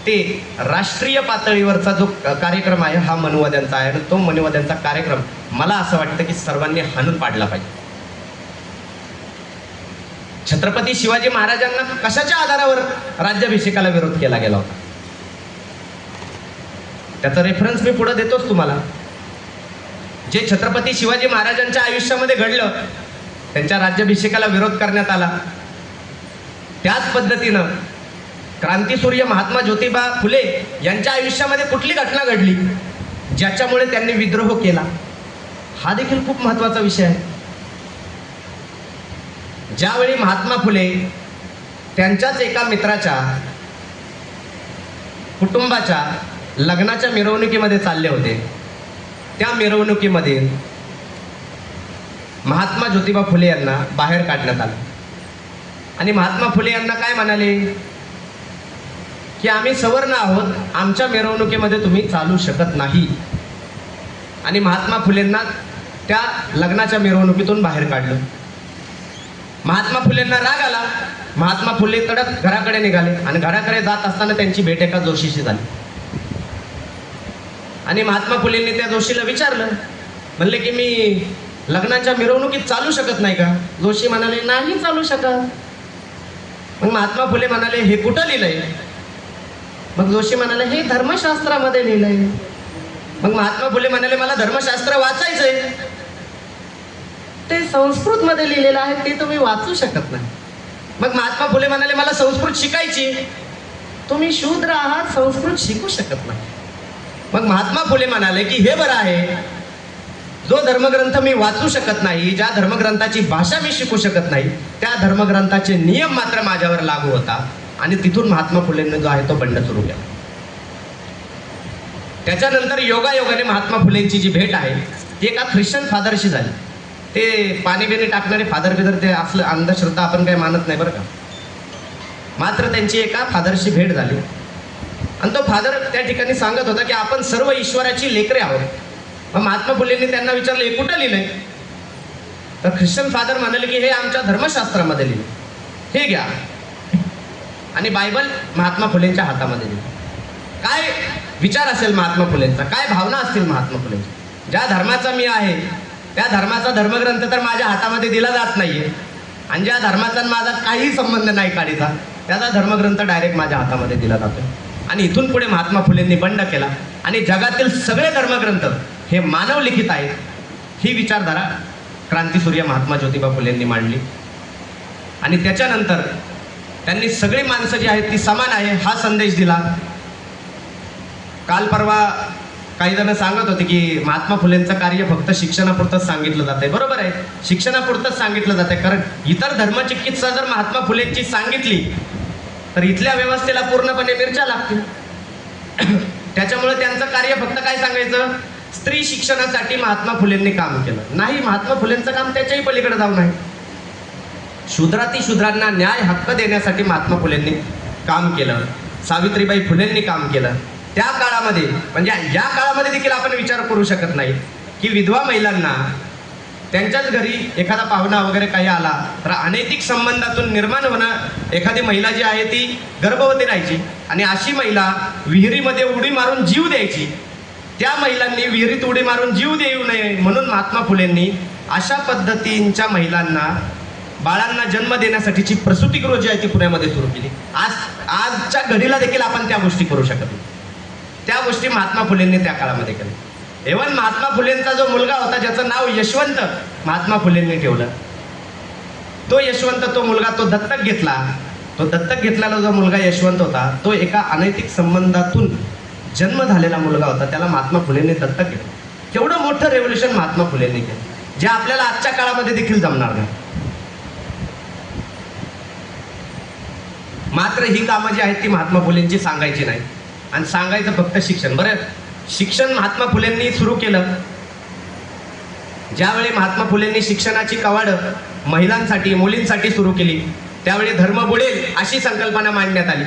ते राष्ट्रीय पातळीवरचा जो कार्यक्रम आहे हा मनुवाद्यांचा आहे आणि तो मनुवाद्यांचा कार्यक्रम मला असं वाटतं की सर्वांनी हाणून पाडला पाहिजे. छत्रपती शिवाजी महाराजांना कशाच्या आधारावर राज्याभिषेकाला विरोध केला गेला होता त्याचा रेफरन्स मी पुढे देतोच तुम्हाला. जे छत्रपती शिवाजी महाराजांच्या आयुष्यामध्ये घडलं, त्यांच्या राज्याभिषेकाला विरोध करण्यात आला, त्याच पद्धतीनं क्रांतीसूर्य महात्मा ज्योतिबा फुले यांच्या आयुष्यामध्ये कुठली घटना घडली ज्याच्यामुळे त्यांनी विद्रोह केला, हा देखील खूप महत्त्वाचा विषय आहे. ज्यावेळी महात्मा फुले त्यांच्याच एका मित्राच्या कुटुंबाच्या लग्नाच्या मिरवणुकीमध्ये चालले होते, त्या मिरवणुकीमध्ये महात्मा ज्योतिबा फुले यांना बाहेर काढण्यात आलं आणि महात्मा फुले यांना काय म्हणाले की आम्ही सवर्ण आहोत, आमच्या मिरवणुकीमध्ये तुम्ही चालू शकत नाही. आणि महात्मा फुलेंना त्या लग्नाच्या मिरवणुकीतून बाहेर काढलं. महात्मा फुलेंना राग आला. महात्मा फुले तडक घराकडे निघाले आणि घराकडे जात असताना त्यांची भेट एका जोशीशी झाली. आणि महात्मा फुलेंनी त्या जोशीला विचारलं, म्हणले की मी लग्नाच्या मिरवणुकीत चालू शकत नाही का? जोशी म्हणाले नाही चालू शकत. मग महात्मा फुले म्हणाले हे कुठं लिहिलंय? मग जोशी म्हणाले हे धर्मशास्त्रामध्ये लिहिलंय. मग महात्मा फुले म्हणाले मला धर्मशास्त्र वाचायचंय. ते संस्कृत मध्ये लिहिलेलं आहे, ते तुम्ही वाचू शकत नाही. मग महात्मा फुले म्हणाले मला संस्कृत शिकायची. तुम्ही शूद्र आहात, संस्कृत शिकू शकत नाही. मग महात्मा फुले म्हणाले की हे बरं आहे, जो धर्मग्रंथ मी वाचू शकत नाही, ज्या धर्मग्रंथाची भाषा मी शिकू शकत नाही, त्या धर्मग्रंथाचे नियम मात्र माझ्यावर लागू होता. आणि तिथून महात्मा फुलेंनी जो आहे तो बंड सुरू केला. त्याच्यानंतर योगायोगाने महात्मा फुलेंची जी भेट आहे ती एका ख्रिश्चन फादरशी झाली. ते पाणी बिणी टाकणारे फादर बिदर ते असलं अंधश्रद्धा आपण काही मानत नाही बरं का. मात्र त्यांची एका फादरशी भेट झाली आणि तो फादर त्या ठिकाणी सांगत होता की आपण सर्व ईश्वराची लेकरे आहोत. मग महात्मा फुलेंनी त्यांना विचारलं हे कुठं लिहिलंय? तर ख्रिश्चन फादर म्हणाले की हे आमच्या धर्मशास्त्रामध्ये लिहिले, हे घ्या. आणि बायबल महात्मा फुलेंच्या हातामध्ये दिली. काय विचार असेल महात्मा फुलेंचा, काय भावना असतील महात्मा फुलेंच्या? ज्या धर्माचा मी आहे त्या धर्माचा धर्मग्रंथ तर माझ्या हातामध्ये दिला जात नाहीये, आणि ज्या धर्माचा माझा काही संबंध नाही काढीचा त्याचा धर्मग्रंथ डायरेक्ट माझ्या हातामध्ये दिला जातोय. आणि इथून पुढे महात्मा फुलेंनी बंड केला आणि जगातील सगळे धर्मग्रंथ हे मानव लिखित आहेत, ही विचारधारा क्रांतीसूर्य महात्मा ज्योतिबा फुलेंनी मांडली. आणि त्याच्यानंतर त्यांनी सगळी माणसं जी आहेत ती समान आहे हा संदेश दिला. काल परवा काही जण सांगत होते की महात्मा फुलेंचं कार्य फक्त शिक्षणापुरतंच सांगितलं जातंय. बरोबर आहे, शिक्षणापुरतंच सांगितलं जातंय, कारण इतर धर्मचिकित्सा जर महात्मा फुलेंची सांगितली तर इथल्या व्यवस्थेला पूर्णपणे मिरच्या लागतील. त्याच्यामुळे त्यांचं कार्य फक्त काय सांगायचं, स्त्री शिक्षणासाठी महात्मा फुलेंनी काम केलं. नाही, महात्मा फुलेंचं काम त्याच्याही पलीकडे जाऊन आहे. शूद्राती शूद्रांना न्याय हक्क देण्यासाठी महात्मा फुलेंनी काम केलं. सावित्रीबाई फुलेंनी काम केलं. त्या काळामध्ये म्हणजे या काळामध्ये देखील आपण विचार करू शकत नाही की विधवा महिलांना त्यांच्याच घरी एखादा पाहुणा वगैरे काही आला तर अनैतिक संबंधातून निर्माण होणं, एखादी महिला जी आहे ती गर्भवती राहायची आणि अशी महिला विहिरीमध्ये उडी मारून जीव द्यायची. त्या महिलांनी विहिरीत उडी मारून जीव देऊ नये म्हणून महात्मा फुलेंनी अशा पद्धतींच्या महिलांना बाळांना जन्म देण्यासाठीची प्रसूतिगृह जी आहे ती पुण्यामध्ये सुरू केली. आजच्या घडीला देखील आपण त्या गोष्टी करू शकत नाही. त्या गोष्टी महात्मा फुलेंनी त्या काळामध्ये केल्या. इव्हन महात्मा फुलेंचा जो मुलगा होता ज्याचं नाव यशवंत महात्मा फुलेंनी ठेवलं, तो यशवंत, तो मुलगा तो दत्तक घेतला. तो दत्तक घेतलेला जो मुलगा यशवंत होता तो एका अनैतिक संबंधातून जन्म झालेला मुलगा होता, त्याला महात्मा फुलेंनी दत्तक घेतलं. केवढं मोठं रेव्होल्युशन महात्मा फुलेंनी केलं जे आपल्याला आजच्या काळामध्ये देखील जमणार नाही. मात्र ही कामं जी आहेत ती महात्मा फुलेंची सांगायची नाही आणि सांगायचं फक्त शिक्षण. बरं, शिक्षण महात्मा फुलेंनी सुरू केलं. ज्यावेळी महात्मा फुलेंनी शिक्षणाची कवाडं महिलांसाठी मुलींसाठी सुरू केली त्यावेळी धर्म बुडेल अशी संकल्पना मांडण्यात आली.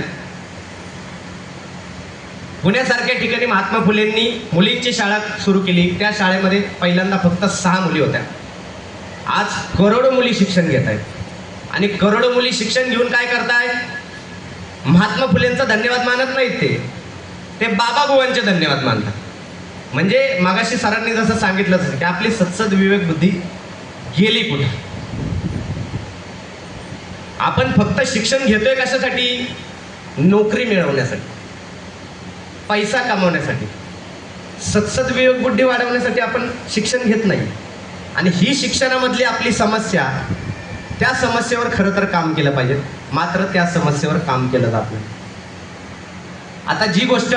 पुण्यासारख्या ठिकाणी महात्मा फुलेंनी मुलींची शाळा सुरू केली. त्या शाळेमध्ये पहिल्यांदा फक्त 6 मुली होत्या. आज करोडो मुली शिक्षण घेत आहेत आणि करोडो मुली शिक्षण घेऊन काय करतायत, महात्मा फुलेंचा धन्यवाद मानत नाहीत, ते बाबा बुवांचे धन्यवाद मानतात. म्हणजे मागाशी सरांनी जसं सांगितलं की आपली सत्सद विवेक बुद्धी गेली कुठे. आपण फक्त शिक्षण घेतोय कशासाठी? नोकरी मिळवण्यासाठी, पैसा कमवण्यासाठी. सत्सद विवेक बुद्धी वाढवण्यासाठी आपण शिक्षण घेत नाही. आणि ही शिक्षणामधली आपली समस्या, त्या समस्येवर खरं तर काम केलं पाहिजे, मात्र त्या समस्येवर काम केलं जात नाही. आता जी गोष्ट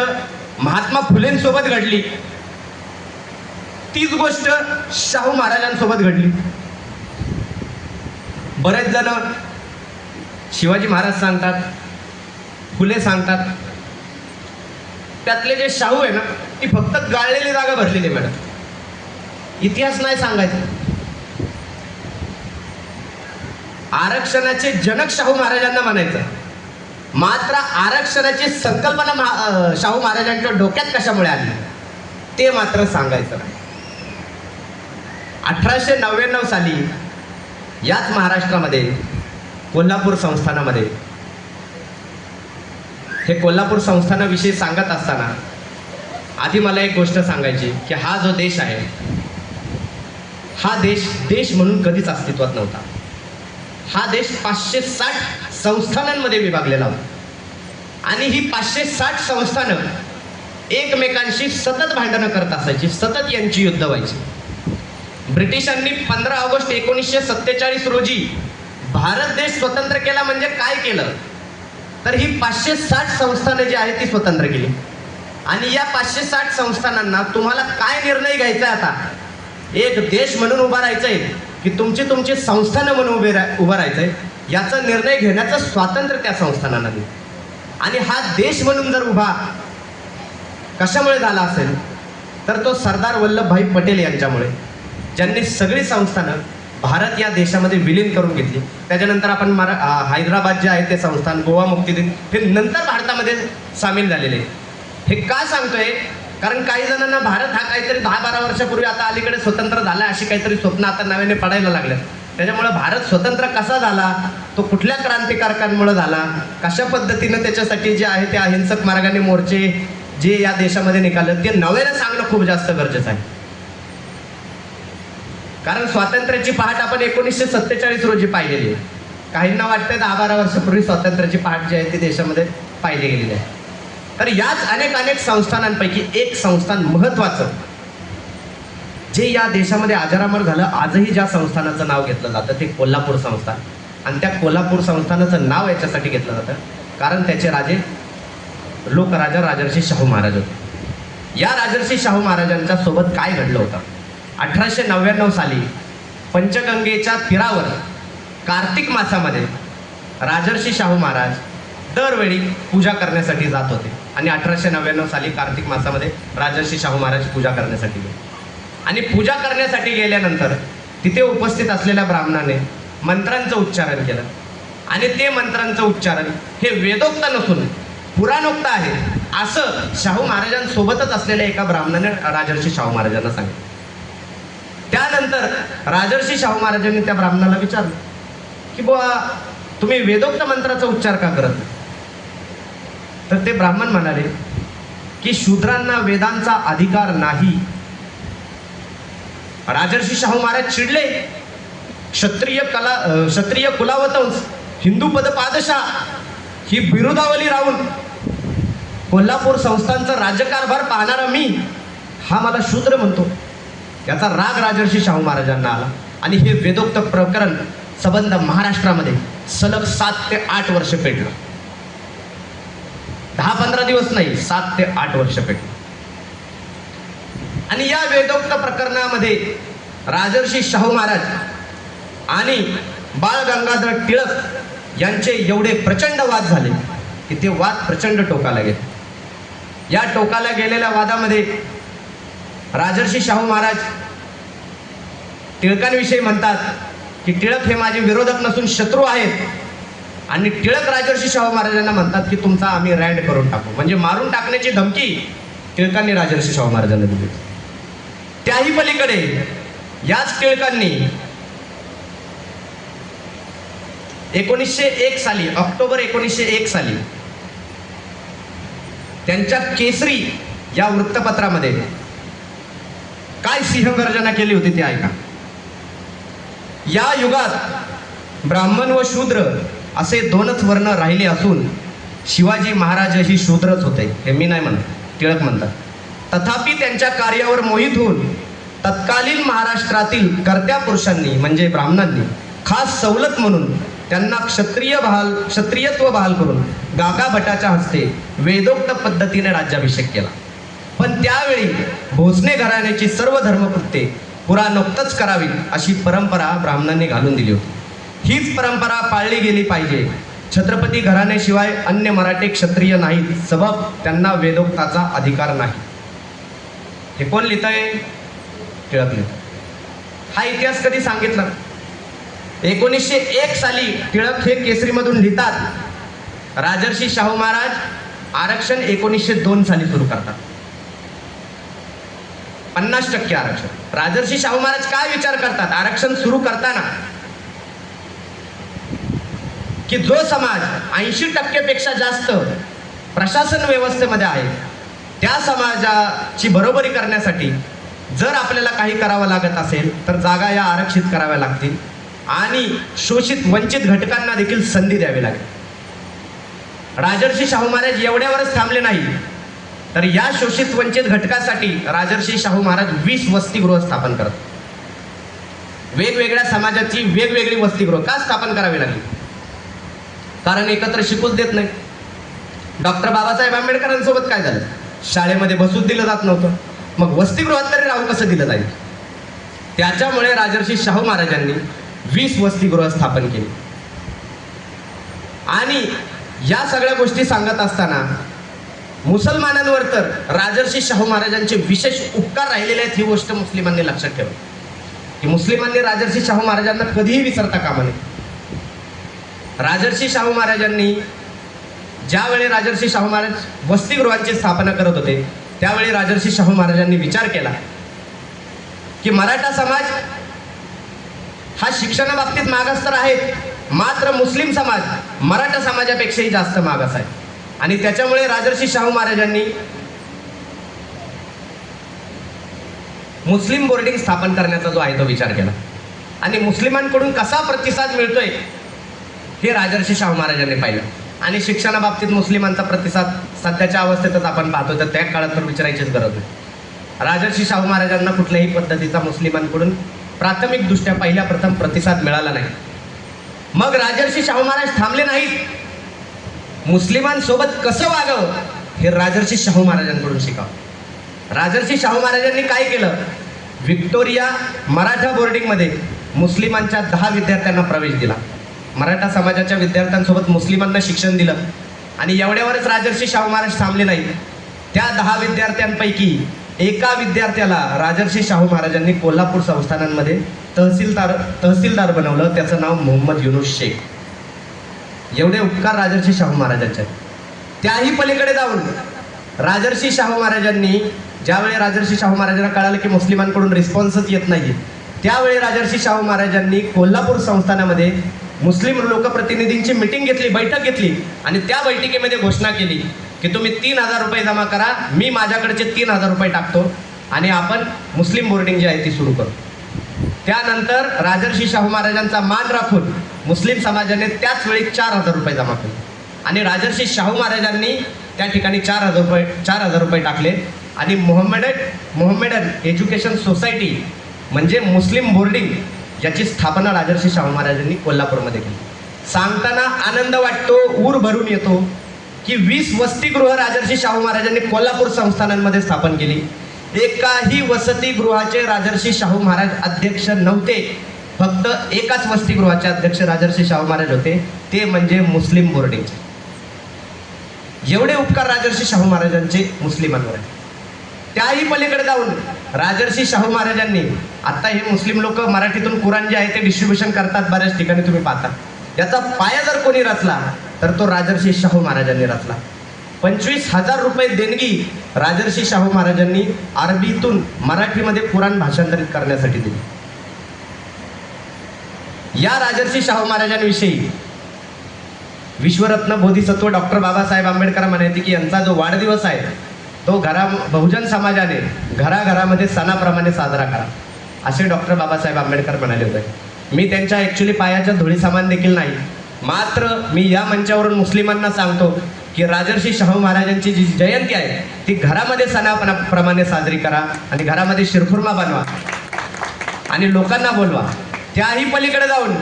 महात्मा फुलेंसोबत घडली तीच गोष्ट शाहू महाराजांसोबत घडली. बरेच जण शिवाजी महाराज सांगतात, फुले सांगतात, त्यातले जे शाहू आहे ना, ती फक्त गाळलेली जागा भरलेली मॅडम. इतिहास नाही सांगायचा. आरक्षणाचे जनक शाहू महाराजांना म्हणायचं, मात्र आरक्षणाची संकल्पना शाहू महाराजांच्या डोक्यात कशामुळे आली ते मात्र सांगायचं नाही. 1899 साली याच महाराष्ट्रामध्ये कोल्हापूर संस्थानामध्ये, हे कोल्हापूर संस्थानाविषयी सांगत असताना आधी मला एक गोष्ट सांगायची की हा जो देश आहे, हा देश म्हणून कधीच अस्तित्वात नव्हता. हा देश 560 संस्थानांमध्ये विभागलेला होता. आणि ही 560 संस्थानं एकमेकांशी सतत भांडणं करत असायची, सतत यांची युद्ध व्हायची. ब्रिटिशांनी 15 ऑगस्ट 1947 रोजी भारत देश स्वतंत्र केला. म्हणजे काय केलं तर ही 560 संस्थानं जी आहेत ती स्वतंत्र केली. आणि या 560 संस्थानांना तुम्हाला काय निर्णय घ्यायचा आहे? आता एक देश म्हणून उभा राहायचंय की तुमची संस्थानं म्हणून उभं राहायचंय, याचा निर्णय घेण्याचं स्वातंत्र्य त्या संस्थानांना दिलं. आणि हा देश म्हणून जर उभा कशामुळे झाला असेल तर तो सरदार वल्लभभाई पटेल यांच्यामुळे, ज्यांनी सगळी संस्थानं भारत या देशामध्ये विलीन करून घेतली. त्याच्यानंतर आपण हैदराबाद जे आहे ते संस्थान, गोवा मुक्ती दिन, हे नंतर भारतामध्ये सामील झालेले. हे का सांगतोय? कारण काही जणांना भारत हा काहीतरी 10-12 वर्षापूर्वी आता अलीकडे स्वतंत्र झाला अशी काहीतरी स्वप्न आता नव्याने पडायला लागले. त्याच्यामुळे भारत स्वतंत्र कसा झाला, तो कुठल्या क्रांतिकारकांमुळे झाला, कशा पद्धतीनं त्याच्यासाठी जे आहे ते अहिंसक मार्गाने मोर्चे जे या देशामध्ये निघाले, ते नव्याने सांगणं खूप जास्त गरजेचं आहे. कारण स्वातंत्र्याची पहाट आपण 1947 रोजी पाहिलेली आहे. काहींना वाटतं 10-12 वर्षापूर्वी स्वातंत्र्याची पहाट जी आहे ती देशामध्ये पाहिली गेलेली आहे. तर याच अनेक संस्थानांपैकी एक संस्थान महत्वाचं जे या देशामध्ये अजरामर झालं, आजही ज्या संस्थानाचं नाव घेतलं जातं ते कोल्हापूर संस्थान. आणि त्या कोल्हापूर संस्थानाचं नाव याच्यासाठी घेतलं जातं कारण त्याचे राजे लोकराजा राजर्षी शाहू महाराज होते. या राजर्षी शाहू महाराजांच्या सोबत काय घडलं होतं? 1899 साली पंचगंगेच्या तीरावर कार्तिक मासामध्ये राजर्षी शाहू महाराज दरवेळी पूजा करण्यासाठी जात होते. आणि 1899 साली कार्तिक मासामध्ये राजर्षी शाहू महाराज पूजा करण्यासाठी गेले. आणि पूजा करण्यासाठी गेल्यानंतर तिथे उपस्थित असलेल्या ब्राह्मणाने मंत्रांचं उच्चारण केलं. आणि ते मंत्रांचं उच्चारण हे वेदोक्त नसून पुराणोक्त आहे असं शाहू महाराजांसोबतच असलेल्या एका ब्राह्मणाने राजर्षी शाहू महाराजांना सांगितलं. त्यानंतर राजर्षी शाहू महाराजांनी त्या ब्राह्मणाला विचारलं की बुवा तुम्ही वेदोक्त मंत्राचा उच्चार का करत नाही? तर ते ब्राह्मण म्हणाले की शूद्रांना वेदांचा अधिकार नाही. राजर्षी शाहू महाराज चिडले. क्षत्रिय कुलावतंस, हिंदू पद पादशाह ही बिरुदावली राहून कोल्हापूर संस्थांचा राज्यकारभार पाहणारा मी हा मला शूद्र म्हणतो. याचा राग राजर्षी शाहू महाराजांना आला. आणि हे वेदोक्त प्रकरण संबंध महाराष्ट्रामध्ये सलग 7 ते 8 वर्ष पेटलं. 10-15 दिवस नाही, 7 ते 8 वर्ष पेटलं. आणि या वेदोक्त प्रकरणामध्ये राजर्षी शाहू महाराज आणि बाळ गंगाधर टिळक यांचे एवढे प्रचंड वाद झाले की ते वाद प्रचंड टोकाला गेले. या टोकाला गेलेल्या वादामध्ये राजर्षी शाहू महाराज टिळकांविषयी म्हणतात की टिळक हे माझे विरोधक नसून शत्रू आहेत. आणि टिळक राजर्षी शाहू महाराजांना म्हणतात की तुमचा आम्ही रँड करून टाकू. म्हणजे मारून टाकण्याची धमकी टिळकांनी राजर्षी शाहू महाराजांना दिली. त्याही पलीकडे याच टिळकांनी 1901 साली, ऑक्टोबर 1901 साली त्यांच्या केसरी या वृत्तपत्रामध्ये काय सिंहगर्जना केली होती ते ऐका. या युगात ब्राह्मण व शूद्र असे दोनच वर्ण राहिले असून शिवाजी महाराज ही शूद्रच होते, हे मी नाही म्हणत, टिळक म्हणतात. तथापि त्यांच्या कार्यावर मोहित होऊन तत्कालीन महाराष्ट्रातील कर्त्या पुरुषांनी म्हणजे ब्राह्मणांनी खास सवलत म्हणून त्यांना क्षत्रियत्व बहाल करून गागा भटाच्या हस्ते वेदोक्त पद्धतीने राज्याभिषेक केला. पण त्यावेळी भोसले घराण्याची सर्व धर्मकृत्ये पुरा नुकतंच करावी अशी परंपरा ब्राह्मणांनी घालून दिली होती. हीच परंपरा पाळली गेली पाहिजे. छत्रपती घराण्याशिवाय अन्य मराठी क्षत्रिय नाहीत, सबब त्यांना वेदोक्ताचा अधिकार नाही. हे कोण लिहितंय? टिळक लिहित. हा इतिहास कधी सांगितला? 1901 साली टिळक हे केसरीमधून लिहितात. राजर्षी शाहू महाराज आरक्षण 1902 साली सुरू करतात. 50% आरक्षण. राजर्षी शाहू महाराज काय विचार करतात आरक्षण सुरू करताना? की जो समाज 80% पेक्षा जास्त प्रशासन व्यवस्थेमध्ये आहे त्या समाजाची बरोबरी करण्यासाठी जर आपल्याला काही करावं लागत असेल तर जागा या आरक्षित कराव्या लागतील आणि शोषित वंचित घटकांना देखील संधी द्यावी लागेल. राजर्षी शाहू महाराज एवढ्यावरच थांबले नाही तर या शोषित वंचित घटकासाठी राजर्षी शाहू महाराज 20 वसतिगृह स्थापन करतात. वेगवेगळ्या समाजाची वेगवेगळी वसतिगृह का स्थापन करावी लागली? कारण एकत्र शिकूच देत नाही. डॉक्टर बाबासाहेब आंबेडकरांसोबत काय झालं? शाळेमध्ये बसूच दिलं जात नव्हतं, मग वसतिगृहात तरी राहून कसं दिलं जाईल? त्याच्यामुळे राजर्षी शाहू महाराजांनी 20 वसतिगृह स्थापन केली. आणि या सगळ्या गोष्टी सांगत असताना मुसलमानांवर तर राजर्षी शाहू महाराजांचे विशेष उपकार राहिलेले आहेत ही गोष्ट मुस्लिमांनी लक्षात ठेवा. की मुस्लिमांनी राजर्षी शाहू महाराजांना कधीही विसरता कामा नये. राजर्षी शाहू महाराजांनी ज्यावेळी राजर्षी शाहू महाराज वसतिगृहांची स्थापना करत होते त्यावेळी राजर्षी शाहू महाराजांनी विचार केला की मराठा समाज हा शिक्षणाबाबतीत मागास तर आहे, मात्र मुस्लिम समाज मराठा समाजापेक्षाही जास्त मागास आहे. आणि त्याच्यामुळे राजर्षी शाहू महाराजांनी मुस्लिम बोर्डिंग स्थापन करण्याचा जो आहे तो विचार केला. आणि मुस्लिमांकडून कसा प्रतिसाद मिळतोय हे राजर्षी शाहू महाराजांनी पाहिलं. आणि शिक्षणाबाबतीत मुस्लिमांचा प्रतिसाद सध्याच्या अवस्थेतच आपण पाहतो, तर त्या काळात तर विचारायचीच गरज नाही. राजर्षी शाहू महाराजांना कुठल्याही पद्धतीचा मुस्लिमांकडून प्राथमिक दृष्ट्या पहिल्या प्रथम प्रतिसाद मिळाला नाही. मग राजर्षी शाहू महाराज थांबले नाहीत. मुस्लिमांसोबत कसं वागावं हे राजर्षी शाहू महाराजांकडून शिकावं. राजर्षी शाहू महाराजांनी काय केलं? व्हिक्टोरिया मराठा बोर्डिंगमध्ये मुस्लिमांच्या 10 विद्यार्थ्यांना प्रवेश दिला. मराठा समाजाच्या विद्यार्थ्यांसोबत मुस्लिमांना शिक्षण दिलं. आणि एवढ्यावरच राजर्षी शाहू महाराज थांबले नाहीत. त्या 10 विद्यार्थ्यांपैकी एका विद्यार्थ्याला राजर्षी शाहू महाराजांनी कोल्हापूर संस्थानांमध्ये तहसीलदार बनवलं. त्याचं नाव मोहम्मद युनुस शेख. एवढे उपकार राजर्षी शाहू महाराजांचे. त्याही पलीकडे जाऊन राजर्षी शाहू महाराजांनी ज्यावेळी राजर्षी शाहू महाराजांना कळालं की मुस्लिमांकडून रिस्पॉन्सच येत नाही, त्यावेळी राजर्षी शाहू महाराजांनी कोल्हापूर संस्थानामध्ये मुस्लिम लोकप्रतिनिधींची मीटिंग घेतली, बैठक घेतली. आणि त्या बैठकीमध्ये घोषणा केली की तुम्ही 3000 रुपये जमा करा, मी माझ्याकडचे 3000 रुपये टाकतो आणि आपण मुस्लिम बोर्डिंग जी आहे ती सुरू करू. त्यानंतर राजर्षी शाहू महाराजांचा मान राखून मुस्लिम समाजाने त्याच वेळी 4000 रुपये जमा केले. आणि राजर्षी शाहू महाराजांनी त्या ठिकाणी 4000 रुपये टाकले. आणि मोहम्मडन एज्युकेशन सोसायटी म्हणजे मुस्लिम बोर्डिंग याची स्थापना राजर्षी शाहू महाराजांनी कोल्हापूरमध्ये केली. सांगताना आनंद वाटतो, ऊर भरून येतो की 20 वसतिगृह राजर्षी शाहू महाराजांनी कोल्हापूर संस्थानांमध्ये स्थापन केली. एकाही वसतिगृहाचे राजर्षी शाहू महाराज अध्यक्ष नव्हते. फक्त एकाच वसतिगृहाचे अध्यक्ष राजर्षी शाहू महाराज होते, ते म्हणजे मुस्लिम बोर्डिंगचे. एवढे उपकार राजर्षी शाहू महाराजांचे मुस्लिमांवर आहे. त्याही पलीकडे जाऊन राजर्षी शाहू महाराजांनी, आता हे मुस्लिम लोक मराठीतून कुराण जे आहे ते डिस्ट्रीब्युशन करतात बऱ्याच ठिकाणी तुम्ही पाहता, याचा पाया जर कोणी रचला तर तो राजर्षी शाहू महाराजांनी रचला. 25,000 रुपये देणगी राजर्षी शाहू महाराजांनी अरबीतून मराठीमध्ये कुराण भाषांतरित करण्यासाठी दिली. या राजर्षी शाहू महाराजांविषयी विश्वरत्न बोधिसत्व डॉक्टर बाबासाहेब आंबेडकर म्हणायचे की यांचा जो वाढदिवस आहे तो बहुजन समाजाने घराघरामध्ये सणाप्रमाणे साजरा करा, असे डॉक्टर बाबासाहेब आंबेडकर म्हणाले होते. मी त्यांच्या ॲक्च्युली पायाच्या धुळी समान देखील नाही, मात्र मी या मंचावरून मुस्लिमांना सांगतो की राजर्षी शाहू महाराजांची जी जयंती आहे ती घरामध्ये सणाप्रमाणे साजरी करा आणि घरामध्ये शिरखुर्मा बनवा आणि लोकांना बोलवा. त्याही पलीकडे जाऊन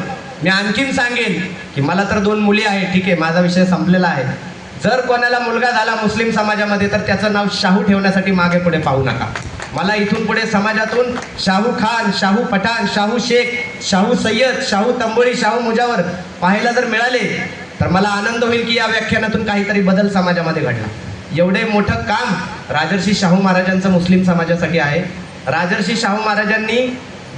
मी आणखीन सांगेन की मला तर 2 मुली आहेत, ठीक आहे, माझा विषय संपलेला आहे. जर कोणाला मुलगा झाला मुस्लिम समाजामध्ये तर त्याचं नाव शाहू ठेवण्यासाठी मागे पुढे पाहू नका. मला इथून पुढे समाजातून शाहू खान, शाहू पठाण, शाहू शेख, शाहू सय्यद, शाहू तंबोळी, शाहू मुजावर पाहायला जर मिळाले तर मला आनंद होईल की या व्याख्यानातून काहीतरी बदल समाजामध्ये घडला. एवढे मोठं काम राजर्षी शाहू महाराजांचं मुस्लिम समाजासाठी आहे. राजर्षी शाहू महाराजांनी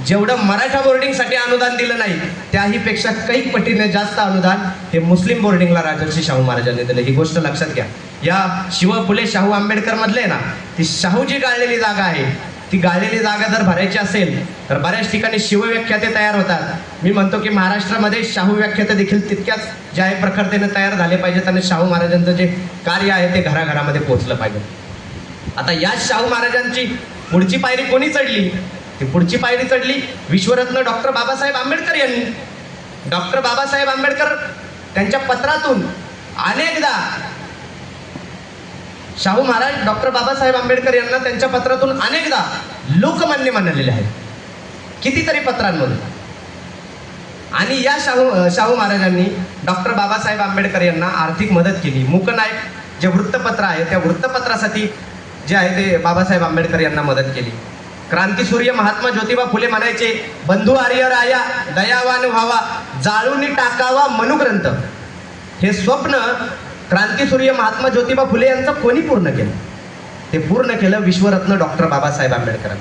जेवढं मराठा बोर्डिंगसाठी अनुदान दिलं नाही त्याही पेक्षा काही पटीने जास्त अनुदान हे मुस्लिम बोर्डिंगला राजर्षी शाहू महाराजांनी दिलं. ही गोष्ट लक्षात घ्या. या शिव फुले शाहू आंबेडकर मधले ना ती शाहूची गाळलेली जागा आहे, ती गाळलेली जागा जर भरायची असेल तर बऱ्याच ठिकाणी शिवव्याख्याते तयार होतात. मी म्हणतो की महाराष्ट्रामध्ये शाहू व्याख्याते देखील तितक्याच ज्या प्रखरतेने तयार झाले पाहिजेत आणि शाहू महाराजांचं जे कार्य आहे ते घराघरामध्ये पोहोचलं पाहिजे. आता या शाहू महाराजांची पुढची पायरी कोणी चढली? ती पुढची पायरी चढली विश्वरत्न डॉक्टर बाबासाहेब आंबेडकर यांनी. डॉक्टर बाबासाहेब आंबेडकर त्यांच्या पत्रातून अनेकदा शाहू महाराज डॉक्टर बाबासाहेब आंबेडकर यांना त्यांच्या पत्रातून अनेकदा लोकमान्य मानलेले आहेत, कितीतरी पत्रांमधून. आणि या शाहू महाराजांनी डॉक्टर बाबासाहेब आंबेडकर यांना आर्थिक मदत केली. मूकनायक जे वृत्तपत्र आहे त्या वृत्तपत्रासाठी जे आहे ते बाबासाहेब आंबेडकर यांना मदत केली. क्रांतीसूर्य महात्मा ज्योतिबा फुले म्हणायचे, बंधू आर्य राया दयावान व्हावा, जाळूनी टाकावा मनुग्रंथ. हे स्वप्न क्रांतीसूर्य महात्मा ज्योतिबा फुले यांचं कोणी पूर्ण केलं? ते पूर्ण केलं विश्वरत्न डॉक्टर बाबासाहेब आंबेडकर.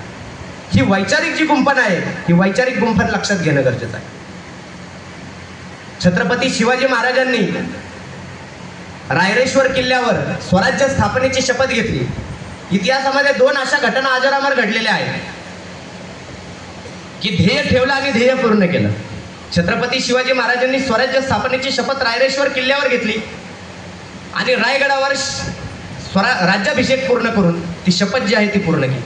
ही वैचारिक जी गुंफण आहे ही वैचारिक गुंफण लक्षात घेणं गरजेचं आहे. छत्रपती शिवाजी महाराजांनी रायरेश्वर किल्ल्यावर स्वराज्य स्थापनेची शपथ घेतली. इतिहासामध्ये 2 अशा घटना अजरामर घडलेल्या आहेत की ध्येय ठेवलं आणि ध्येय पूर्ण केलं. छत्रपती शिवाजी महाराजांनी स्वराज्य स्थापनेची शपथ रायरेश्वर किल्ल्यावर घेतली आणि रायगडावर राज्याभिषेक पूर्ण करून ती शपथ जी आहे ती पूर्ण केली.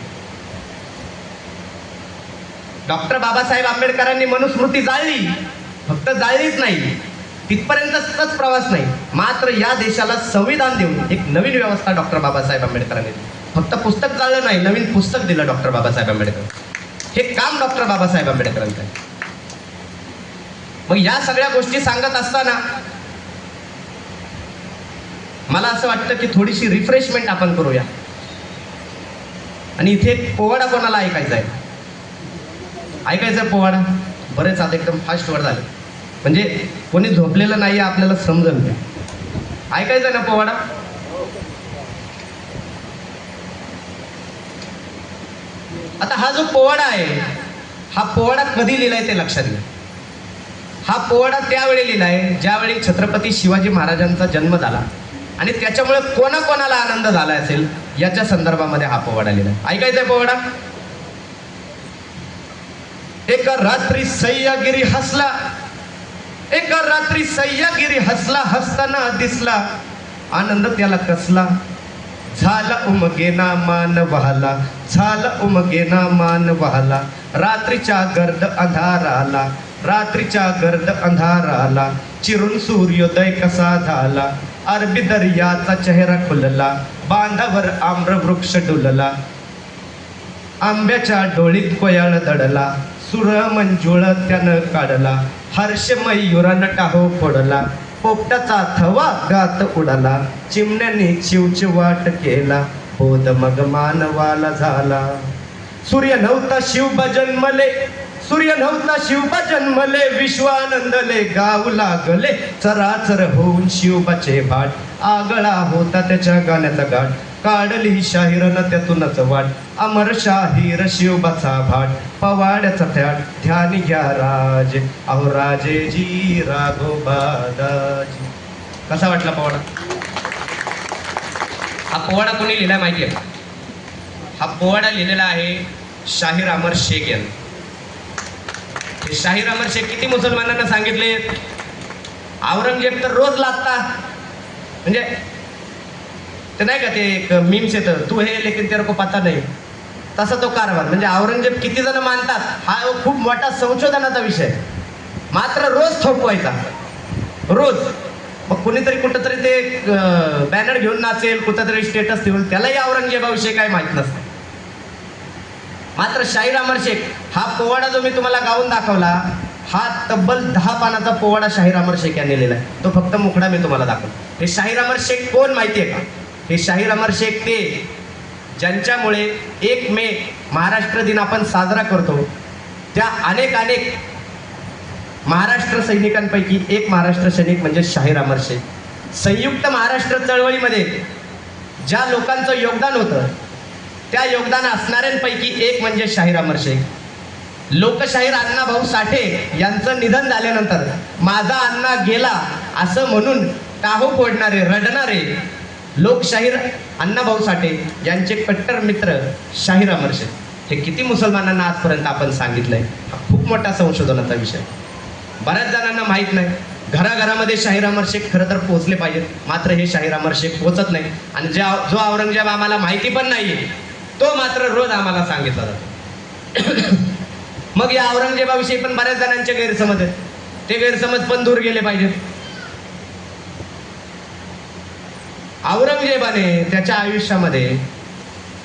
डॉक्टर बाबासाहेब आंबेडकरांनी मनुस्मृती जाळली, फक्त जाळलीच नाही, तिथपर्यंतच प्रवास नाही, मात्र या देशाला संविधान देऊन एक नवीन व्यवस्था डॉक्टर बाबासाहेब आंबेडकरांनी दिली. फक्त पुस्तक जाळलं नाही, नवीन पुस्तक दिलं डॉक्टर बाबासाहेब आंबेडकर. हे काम डॉक्टर बाबासाहेब आंबेडकरांचं आहे. मग या सगळ्या गोष्टी सांगत असताना मला असं वाटतं की थोडीशी रिफ्रेशमेंट आपण करूया. आणि इथे पोवाडा कोणाला ऐकायचा आहे? ऐकायचा पोवाडा? बरेच आता एकदम फास्ट वर झाले, म्हणजे कोणी झोपलेलं नाही आपल्याला समजलं. ऐकायचं ना पोवाडा? आता हा जो पोवाडा आहे हा पोवाडा कधी लिहिलाय ते लक्षात घ्या. हा पोवाडा त्यावेळी लिहिलाय ज्यावेळी छत्रपती शिवाजी महाराजांचा जन्म झाला आणि त्याच्यामुळे कोणाकोणाला आनंद झाला असेल याच्या संदर्भामध्ये हा पोवाडा लिहिलाय. ऐकायचा पोवाडा? एका रात्री सह्यागिरी हसला, एका रात्री सह्यागिरी हसला, हसताना दिसला आनंद त्याला कसला. झाला उमगेना मान वहाला, झाला उमगेना मान वहाला, रात्रीच्या गर्द अंधार आला, रात्रीच्या गर्द अंधार आला, चिरून सूर्योदय कसा झाला, अरबी दर्याचा चेहरा खुलला, बांधावर आम्र वृक्ष डुलला, आंब्याच्या डोळीत कोयाळ दडला, सुर मंजुळ त्यानं काढला, हर्ष मयुरानं टाहो फोडला, पोपटाचा थवा गात उडाला, चिमण्याने चिवचिवाट केला, बोध मग मानवाला झाला. सूर्य नव्हता शिवबा जन्मले, सूर्य नव्हता शिवबा जन्मले, विश्वानंदले गाऊ लागले, चराचर होऊन शिवबाचे भाट, आगळा होता त्याच्या गाण्याचा गाठ, काढली शाहीरनं त्यातूनच वाट, अमर शाहीर शिवबाचा भाट, पवाड्याचा थाट ध्यान घ्या राज, अहो राजेजी राघोबादाजी. कसा वाटला पोवाडा? हा पोवाडा कोणी लिहिला माहिती आहे? हा पोवाडा लिहिलेला आहे शाहीर अमर शेख यांनी. शाहीर अमर शेख किती मुसलमानांना सांगितले? औरंगजेब तर रोज लादता, म्हणजे ते नाही का ते एक मीम्स येतं, तू हे लेकिन तेरे को पता नाही, तसा तो कारभार. म्हणजे औरंगजेब किती जण मानतात हा खूप मोठा संशोधनाचा विषय. मात्र रोज थोपवायचा, रोज. मग कुणीतरी कुठंतरी ते बॅनर घेऊन नाचेल, कुठंतरी स्टेटस ठेवून, त्यालाही औरंगजेबाविषयी काय माहीत नसतं. मात्र शाहीर अमर शेख हा पोवाडा जो मी तुम्हाला गाऊन दाखवला, हा तब्बल 10 पानाचा पोवाडा शाहीर अमर शेख यांनी लिहिला आहे. तो फक्त मुखडा मी तुम्हाला दाखवतो. हे शाहीर अमर शेख कोण माहिती आहे का? हे शाहीर अमर शेख ते ज्यांच्यामुळे 1 मे महाराष्ट्र दिन आपण साजरा करतो. त्या अनेक महाराष्ट्र सैनिकांपैकी एक महाराष्ट्र सैनिक म्हणजे शाहीर अमर शेख. संयुक्त महाराष्ट्र चळवळीमध्ये ज्या लोकांचं योगदान होतं त्या योगदान असणाऱ्यांपैकी एक म्हणजे शाहीर अमर शेख. लोकशाहीर अण्णाभाऊ साठे यांचं निधन झाल्यानंतर माझा अण्णा गेला असं म्हणून टाहो फोडणारे, रडणारे लोकशाहीर अण्णाभाऊ साठे यांचे कट्टर मित्र शाहीर अमर शेख. हे किती मुसलमानांना आजपर्यंत आपण सांगितलंय. हा खूप मोठा संशोधनाचा विषय. बऱ्याच जणांना माहीत नाही. घराघरामध्ये शाहीर अमर शेख खरं तर पोहोचले पाहिजेत, मात्र हे शाहीर अमर शेख पोहोचत नाही. आणि जो औरंगजेब आम्हाला माहिती पण नाहीये तो मात्र रोज आम्हाला सांगितला जातो. मग या औरंगजेबाविषयी पण बऱ्याच जणांचे गैरसमज आहेत. ते गैरसमज पण दूर गेले पाहिजेत. औरंगजेबाने त्याच्या आयुष्यामध्ये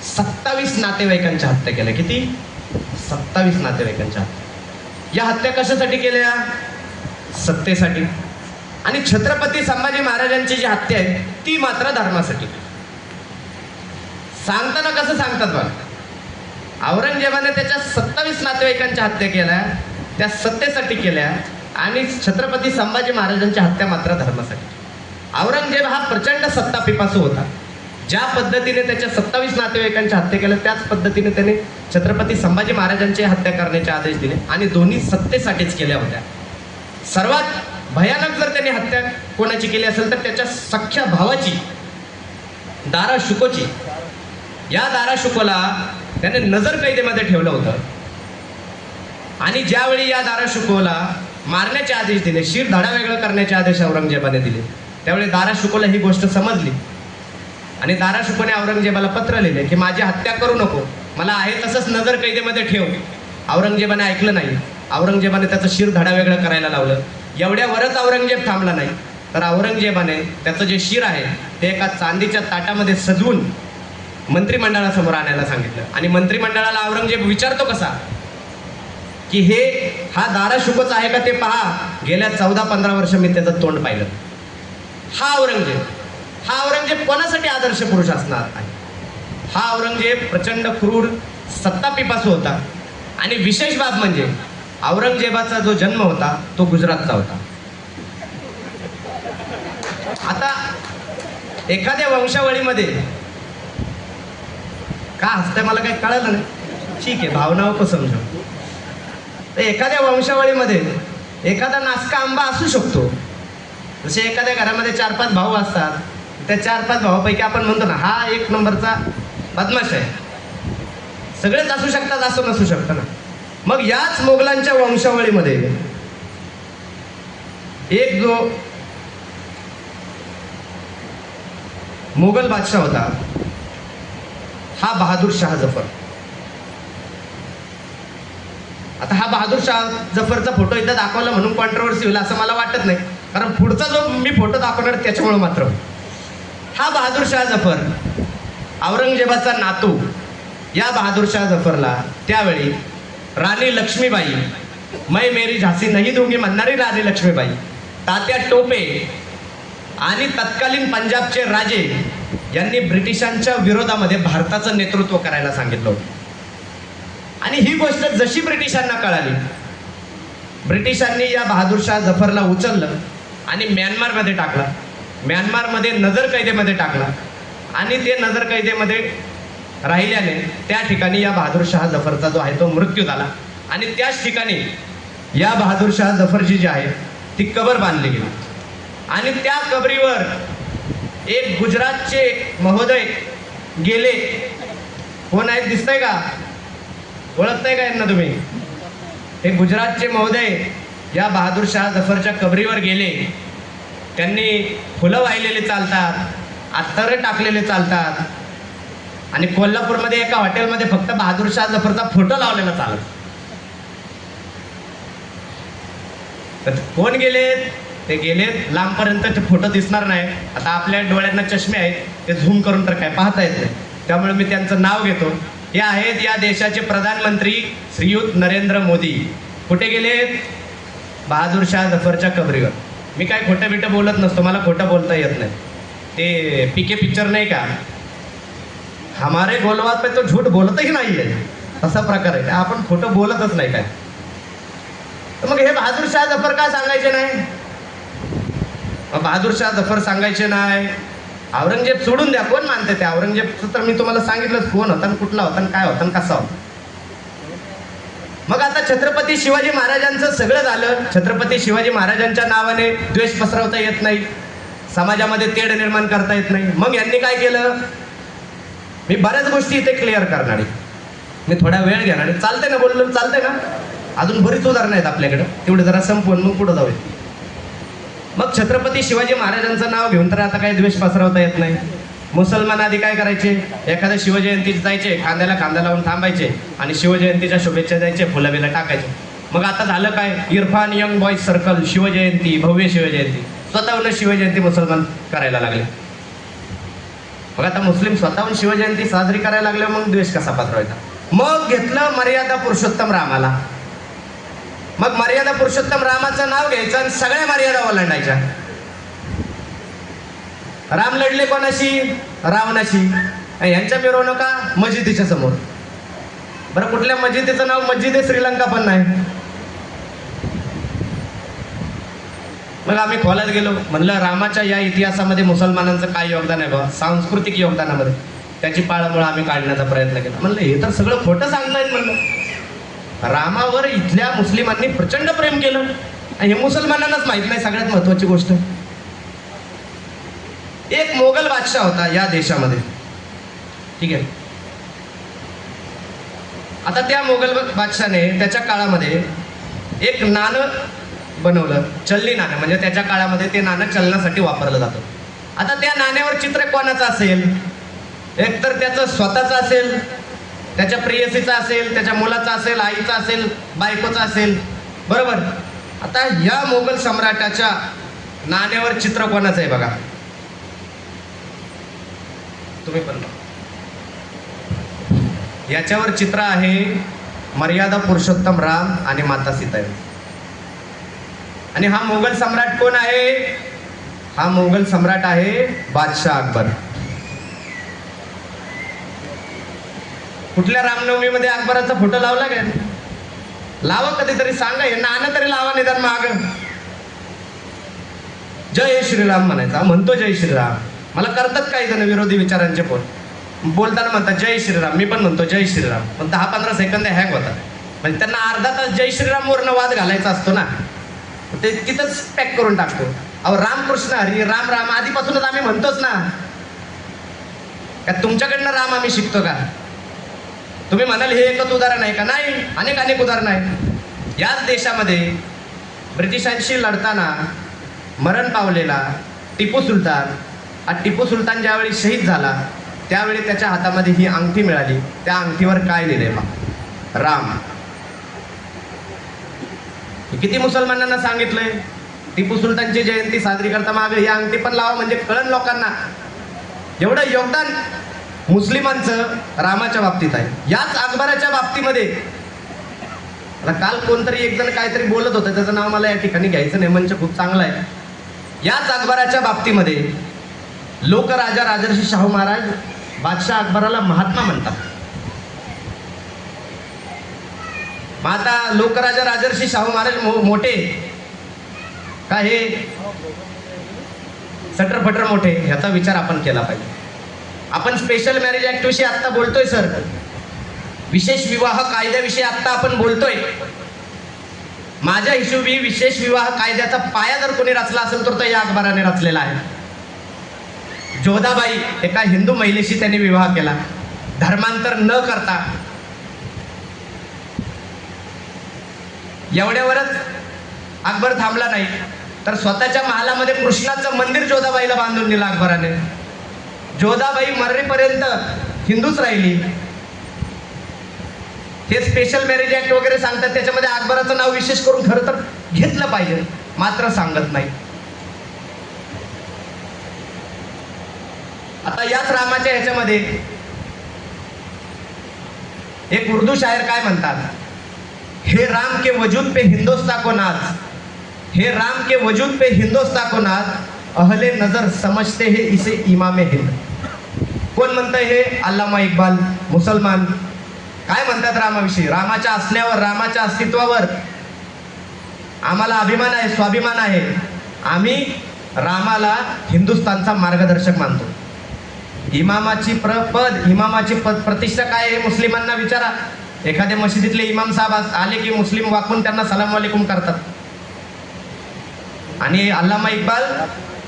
27 नातेवाईकांच्या हत्या केल्या. किती? 27 नातेवाईकांच्या हत्या. या हत्या कशासाठी केल्या? सत्तेसाठी. आणि छत्रपती संभाजी महाराजांची जी हत्या आहे ती मात्र धर्मासाठी. सांगताना कसं सांगतात बघा, औरंगजेबाने त्याच्या 27 नातेवाईकांच्या हत्या केल्या, त्या सत्तेसाठी केल्या. आणि छत्रपती संभाजी महाराजांच्या हत्या मात्र धर्मासाठी. औरंगजेब हा प्रचंड सत्ता पिपासू होता. ज्या पद्धतीने त्याच्या 27 नातेवाईकांच्या हत्या केल्या त्याच पद्धतीने त्याने छत्रपती संभाजी महाराजांची हत्या करण्याचे आदेश दिले आणि दोन्ही सत्तेसाठीच केल्या होत्या. सर्वात भयानक जर त्याने हत्या कोणाची केली असेल तर त्याच्या सख्ख्या भावाची, दारा शुकोची. या दारा शुकोला त्याने नजर कैदेमध्ये ठेवलं होतं. आणि ज्यावेळी या दारा शुकोला मारण्याचे आदेश दिले, शिरधाडा वेगळं करण्याचे आदेश औरंगजेबाने दिले, त्यावेळी दारा शुकोला ही गोष्ट समजली. आणि दारा शुकोने औरंगजेबाला पत्र लिहिले की माझी हत्या करू नको, मला आहे तसंच नजर कैदेमध्ये ठेव. औरंगजेबाने ऐकलं नाही. औरंगजेबाने त्याचं शिरधाडा वेगळं करायला लावलं. एवढ्यावरच औरंगजेब थांबला नाही, तर औरंगजेबाने त्याचं जे शिर आहे ते एका चांदीच्या ताटामध्ये सजवून मंत्रिमंडळासमोर आणायला सांगितलं. आणि मंत्रिमंडळाला औरंगजेब विचारतो कसा की हा दारा शुकोच आहे का ते पहा, गेल्या 14-15 वर्ष मी त्याचं तोंड पाहिलं. हा औरंगजेब कोणासाठी आदर्श पुरुष असणार आहे? हा औरंगजेब प्रचंड क्रूर सत्ता पिपासू होता. आणि विशेष बाब म्हणजे औरंगजेबाचा जो जन्म होता तो गुजरातचा होता. आता एखाद्या वंशावळीमध्ये का हसतंय मला काही कळलं नाही, ठीक आहे, भावना को समजा. तर एखाद्या वंशावळीमध्ये एखादा नासका आंबा असू शकतो. जसे एखाद्या घरामध्ये 4-5 भाऊ असतात, त्या 4-5 भावापैकी आपण म्हणतो ना हा 1 नंबरचा बदमाश आहे. सगळेच असू शकतात असं नसू शकतं ना. मग याच मोगलांच्या वंशावळीमध्ये एक जो मोगल बादशाह होता हा बहादूर शाह जफर. आता हा बहादूर शाह जफरचा फोटो इथं दाखवला म्हणून कॉन्ट्रोवर्सी होईल असं मला वाटत नाही, कारण पुढचा जो मी फोटो दाखवणार त्याच्यामुळे मात्र. हा बहादूर शाह जफर औरंगजेबाचा नातू. या बहादूर शाह जफरला त्यावेळी राणी लक्ष्मीबाई, मैं मेरी झांसी नहीं दूंगी म्हणणारी राणी लक्ष्मीबाई, तात्या टोपे आणि तत्कालीन पंजाबचे राजे यांनी ब्रिटिशांच्या विरोधामध्ये भारताचं नेतृत्व करायला सांगितलं होतं. आणि ही गोष्ट जशी ब्रिटिशांना कळाली, ब्रिटिशांनी या बहादूर शाह जफरला उचललं आणि म्यानमारमध्ये टाकला. म्यानमारमध्ये नजर कैदेमध्ये टाकला. आणि ते नजर कैदेमध्ये राहिल्याने त्या ठिकाणी या बहादूर शाह जफरचा जो आहे तो मृत्यू झाला. आणि त्याच ठिकाणी या बहादूर शाह जफरची जी आहे ती कबर बांधली गेली. आणि त्या कबरीवर एक गुजरातचे महोदय गेले. कोण आहेत दिसतंय का? ओळखताय का यांना तुम्ही? हे गुजरातचे महोदय या बहादूर शाह जफरच्या कबरीवर गेले त्यांनी फुलं वाहिलेली चालतात, अत्तरं टाकलेले चालतात, आणि कोल्हापूरमध्ये एका हॉटेलमध्ये फक्त बहादूरशाह जफरचा फोटो लावलेला चालत. तर कोण गेलेत? ते गेलेत लांबपर्यंत फोटो दिसणार नाही. आता आपल्या डोळ्यांना चष्मे आहेत, ते झूम करून तर काय पाहता येत नाही, त्यामुळे मी त्यांचं नाव घेतो. हे आहेत या देशाचे प्रधानमंत्री श्रीयुत नरेंद्र मोदी. कुठे गेलेत? बहादूरशाह जफरच्या कबरीवर. मी काय खोटं बिटं बोलत नसतो, मला खोटं बोलता येत नाही. ते पीके पिक्चर नाही का, हमारे गोलवाद पे तो झूठ बोलतही नाही आहे, असा प्रकार आहे. आपण खोटं बोलतच नाही काय. तर मग हे बहादूरशाह जफर का सांगायचे नाही? बहादूरशाह जफर सांगायचे नाही. औरंगजेब सोडून द्या, कोण मानते ते औरंगजेबचं? तर मी तुम्हाला सांगितलंच कोण होता, कुठला होता, काय होता, कसा होता. मग आता छत्रपती शिवाजी महाराजांचं सगळं झालं. छत्रपती शिवाजी महाराजांच्या नावाने द्वेष पसरवता येत नाही, समाजामध्ये तेढ निर्माण करता येत नाही. मग यांनी काय केलं? मी बऱ्याच गोष्टी इथे क्लिअर करणार आहे, मी थोडा वेळ घेणार आहे. चालते ना? बोललो चालते ना? अजून बरीच उदाहरणं आहेत आपल्याकडं, तेवढे जरा संपवून मग पुढे जाऊया. मग छत्रपती शिवाजी महाराजांचं नाव घेऊन तर आता काही द्वेष पसरवता येत नाही. मुसलमान आधी काय करायचे? एखाद्या शिवजयंती जायचे, खांद्याला खांदा लावून थांबायचे आणि शिवजयंतीच्या शुभेच्छा द्यायचे, फुलं बिलं टाकायचे. मग आता झालं काय? Irfan young boys circle, Shivjayanti, भव्य शिवजयंती, स्वतःहून शिवजयंती मुसलमान करायला लागले. मग आता मुस्लिम स्वतःहून शिवजयंती साजरी करायला लागले, मग द्वेष कसा पसरवायचा? मग घेतलं मर्यादा पुरुषोत्तम रामाला. मग मर्यादा पुरुषोत्तम रामाचं नाव घ्यायचं आणि सगळ्या मर्यादा ओलांडायच्या. राम लढले कोणाशी? रावणाशी. यांच्या मिरवणुका मस्जिदीच्या समोर. बरं, कुठल्या मस्जिदीचं नाव मस्जिद श्रीलंका पण नाही. मग आम्ही खोलात गेलो, म्हणलं रामाच्या या इतिहासामध्ये मुसलमानांचं काय योगदान आहे बा, सांस्कृतिक योगदानामध्ये, त्याची पाळंमुळं आम्ही काढण्याचा प्रयत्न केला. म्हणलं हे तर सगळं खोटं सांगतायत. म्हणलं रामावर इथल्या मुस्लिमांनी प्रचंड प्रेम केलं आणि हे मुसलमानांनाच माहित नाही. सगळ्यात महत्वाची गोष्ट, एक मोगल बादशाह होता या देशामध्ये, ठीक आहे. आता त्या मोगल बादशाने त्याच्या काळामध्ये एक नाणं बनवलं, चलनी नाणं, म्हणजे त्याच्या काळामध्ये ते नाणं चलनासाठी वापरलं जातं. आता त्या नाण्यावर चित्र कोणाचं असेल? एक तर त्याचं स्वतःचं असेल, त्याच्या प्रेयसीचा असेल, त्याच्या मुलाचा असेल, आईचा असेल, बायकोचा असेल, बरोबर. आता या मोगल सम्राटाच्या नाण्यावर चित्र कोणाचं आहे बघा, तुम्ही पण याच्यावर चित्र आहे मर्यादा पुरुषोत्तम राम आणि माता सीता. आणि हा मोगल सम्राट कोण आहे? हा मोगल सम्राट आहे बादशाह अकबर. कुठल्या रामनवमीमध्ये अकबराचा फोटो लावला काय? लावा कधीतरी, सांगा, हे नाणं तरी लावा निदान माग. जय श्रीराम म्हणायचा. म्हणतो जय श्रीराम. मला करतात काही जण विरोधी विचारांचे फोन, बोलताना म्हणतात जय श्रीराम, मी पण म्हणतो जय श्रीराम, पण 10-15 सेकंद हॅक होतात. म्हणजे त्यांना अर्धा तास जय श्रीराम वरनं वाद घालायचा असतो ना, ते तिथंच पॅक करून टाकतो. अहो रामकृष्ण हरी, राम राम आधीपासूनच आम्ही म्हणतोच ना. का तुमच्याकडनं राम आम्ही शिकतो का? तुम्ही म्हणाल हे एकच उदाहरण आहे का? नाही, अनेक उदाहरणं आहेत. याच देशामध्ये ब्रिटिशांशी लढताना मरण पावलेला टिपू सुलतान, हा टिपू सुलतान ज्यावेळी शहीद झाला त्यावेळी त्याच्या हातामध्ये ही अंगठी मिळाली. त्या अंगठीवर काय लिहिलंय पहा? राम. किती मुसलमानांना सांगितलंय टिपू सुलतानची जयंती साजरी करता मागे ही अंगठी पण लावा, म्हणजे कळण लोकांना. एवढं योगदान मुस्लिमांचं रामाच्या बाबतीत आहे. याच अकबराच्या बाबतीमध्ये आता काल कोणतरी एक जण काहीतरी बोलत होतं, त्याचं नाव मला या ठिकाणी घ्यायचं नाही, मंच खूप चांगला आहे. याच अकबराच्या बाबतीमध्ये लोकराजा राजर्षी शाहू महाराज बादशाह अकबराला महात्मा म्हणतात. मग आता लोकराजा राजर्षी शाहू महाराज मोठे का हे सटरफटर मोठे, ह्याचा विचार आपण केला पाहिजे. आपण स्पेशल मॅरेज ऍक्ट विषयी आत्ता बोलतोय सर, विशेष विवाह कायद्याविषयी आत्ता आपण बोलतोय. माझ्या हिशोबी विशेष विवाह कायद्याचा पाया जर कोणी रचला असेल तर तो या अकबराने रचलेला आहे. जोधाबाई एका हिंदू महिलेशी त्यांनी विवाह केला, धर्मांतर न करता. एवढ्यावरच अकबर थांबला नाही. तर स्वतःच्या महालामध्ये कृष्णाचं मंदिर जोधाबाईला बांधून दिलं अकबराने. जोधाबाई मरेपर्यंत हिंदूच राहिली. हे स्पेशल मॅरेज ऍक्ट वगैरे सांगतात, त्याच्यामध्ये अकबराचं नाव विशेष करून खरं तर घेतलं पाहिजे, मात्र सांगत नाही. आता याच रामाच्या ह्याच्यामध्ये एक उर्दू शायर काय म्हणतात, हे राम के वजूद पे हिंदुस्तान को नाज, हे राम के वजूद पे हिंदुस्तान को नाज, अहले नजर समझते हैं इसे इमाम हिंद. कोण म्हणतंय हे? अल्लामा इक्बाल, मुसलमान. काय म्हणतात रामाविषयी? रामाच्या असण्यावर, रामाच्या अस्तित्वावर आम्हाला अभिमान आहे, स्वाभिमान आहे. आम्ही रामाला हिंदुस्थानचा मार्गदर्शक मानतो. इमामाची इमामाची प्रतिष्ठा काय आहे मुस्लिमांना विचारा. एखाद्या मशिदीतले इमाम साहेब आले की मुस्लिम वाकून त्यांना सलाम वालेकुम करतात. आणि अल्लामा इक्बाल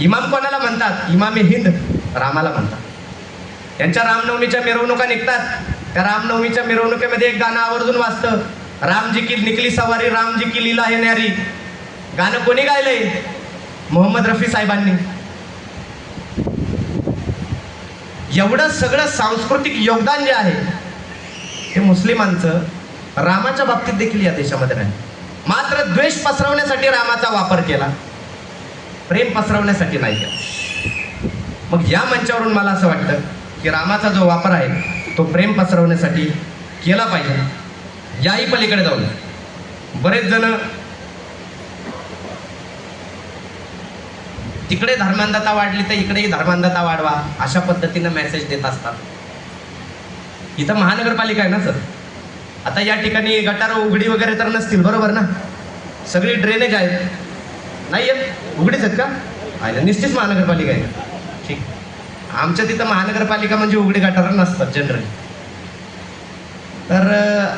इमाम कोणाला म्हणतात? इमाम हिंद रामाला म्हणतात. त्यांच्या रामनवमीच्या मिरवणुका निघतात. त्या रामनवमीच्या मिरवणुकीमध्ये एक गाणं आवर्जून वाजतं, रामजी की निकली सवारी, रामजी की लीला है न्यारी. गाणं कोणी गायलंय? मोहम्मद रफी साहेबांनी. एवढं सगळं सांस्कृतिक योगदान जे आहे हे मुस्लिमांचं रामाच्या बाबतीत देखील या देशामध्ये राहील. मात्र द्वेष पसरवण्यासाठी रामाचा वापर केला, प्रेम पसरवण्यासाठी नाही केला. मग या मंचावरून मला असं वाटतं की रामाचा जो वापर आहे तो प्रेम पसरवण्यासाठी केला पाहिजे. याही पलीकडे जाऊन बरेच जण तिकडे धर्मांधता वाढली तर इकडेही धर्मांधता वाढवा अशा पद्धतीनं मेसेज देत असतात. इथं महानगरपालिका आहे ना सर. आता या ठिकाणी गटार उघडी वगैरे तर नसतील, बरोबर ना? सगळी ड्रेनेज आहेत, नाही आहेत? उघडीच आहेत का? आहे ना, निश्चित महानगरपालिका आहे. ठीक. आमच्या तिथं महानगरपालिका म्हणजे उघडी गटार नसतात जनरली. तर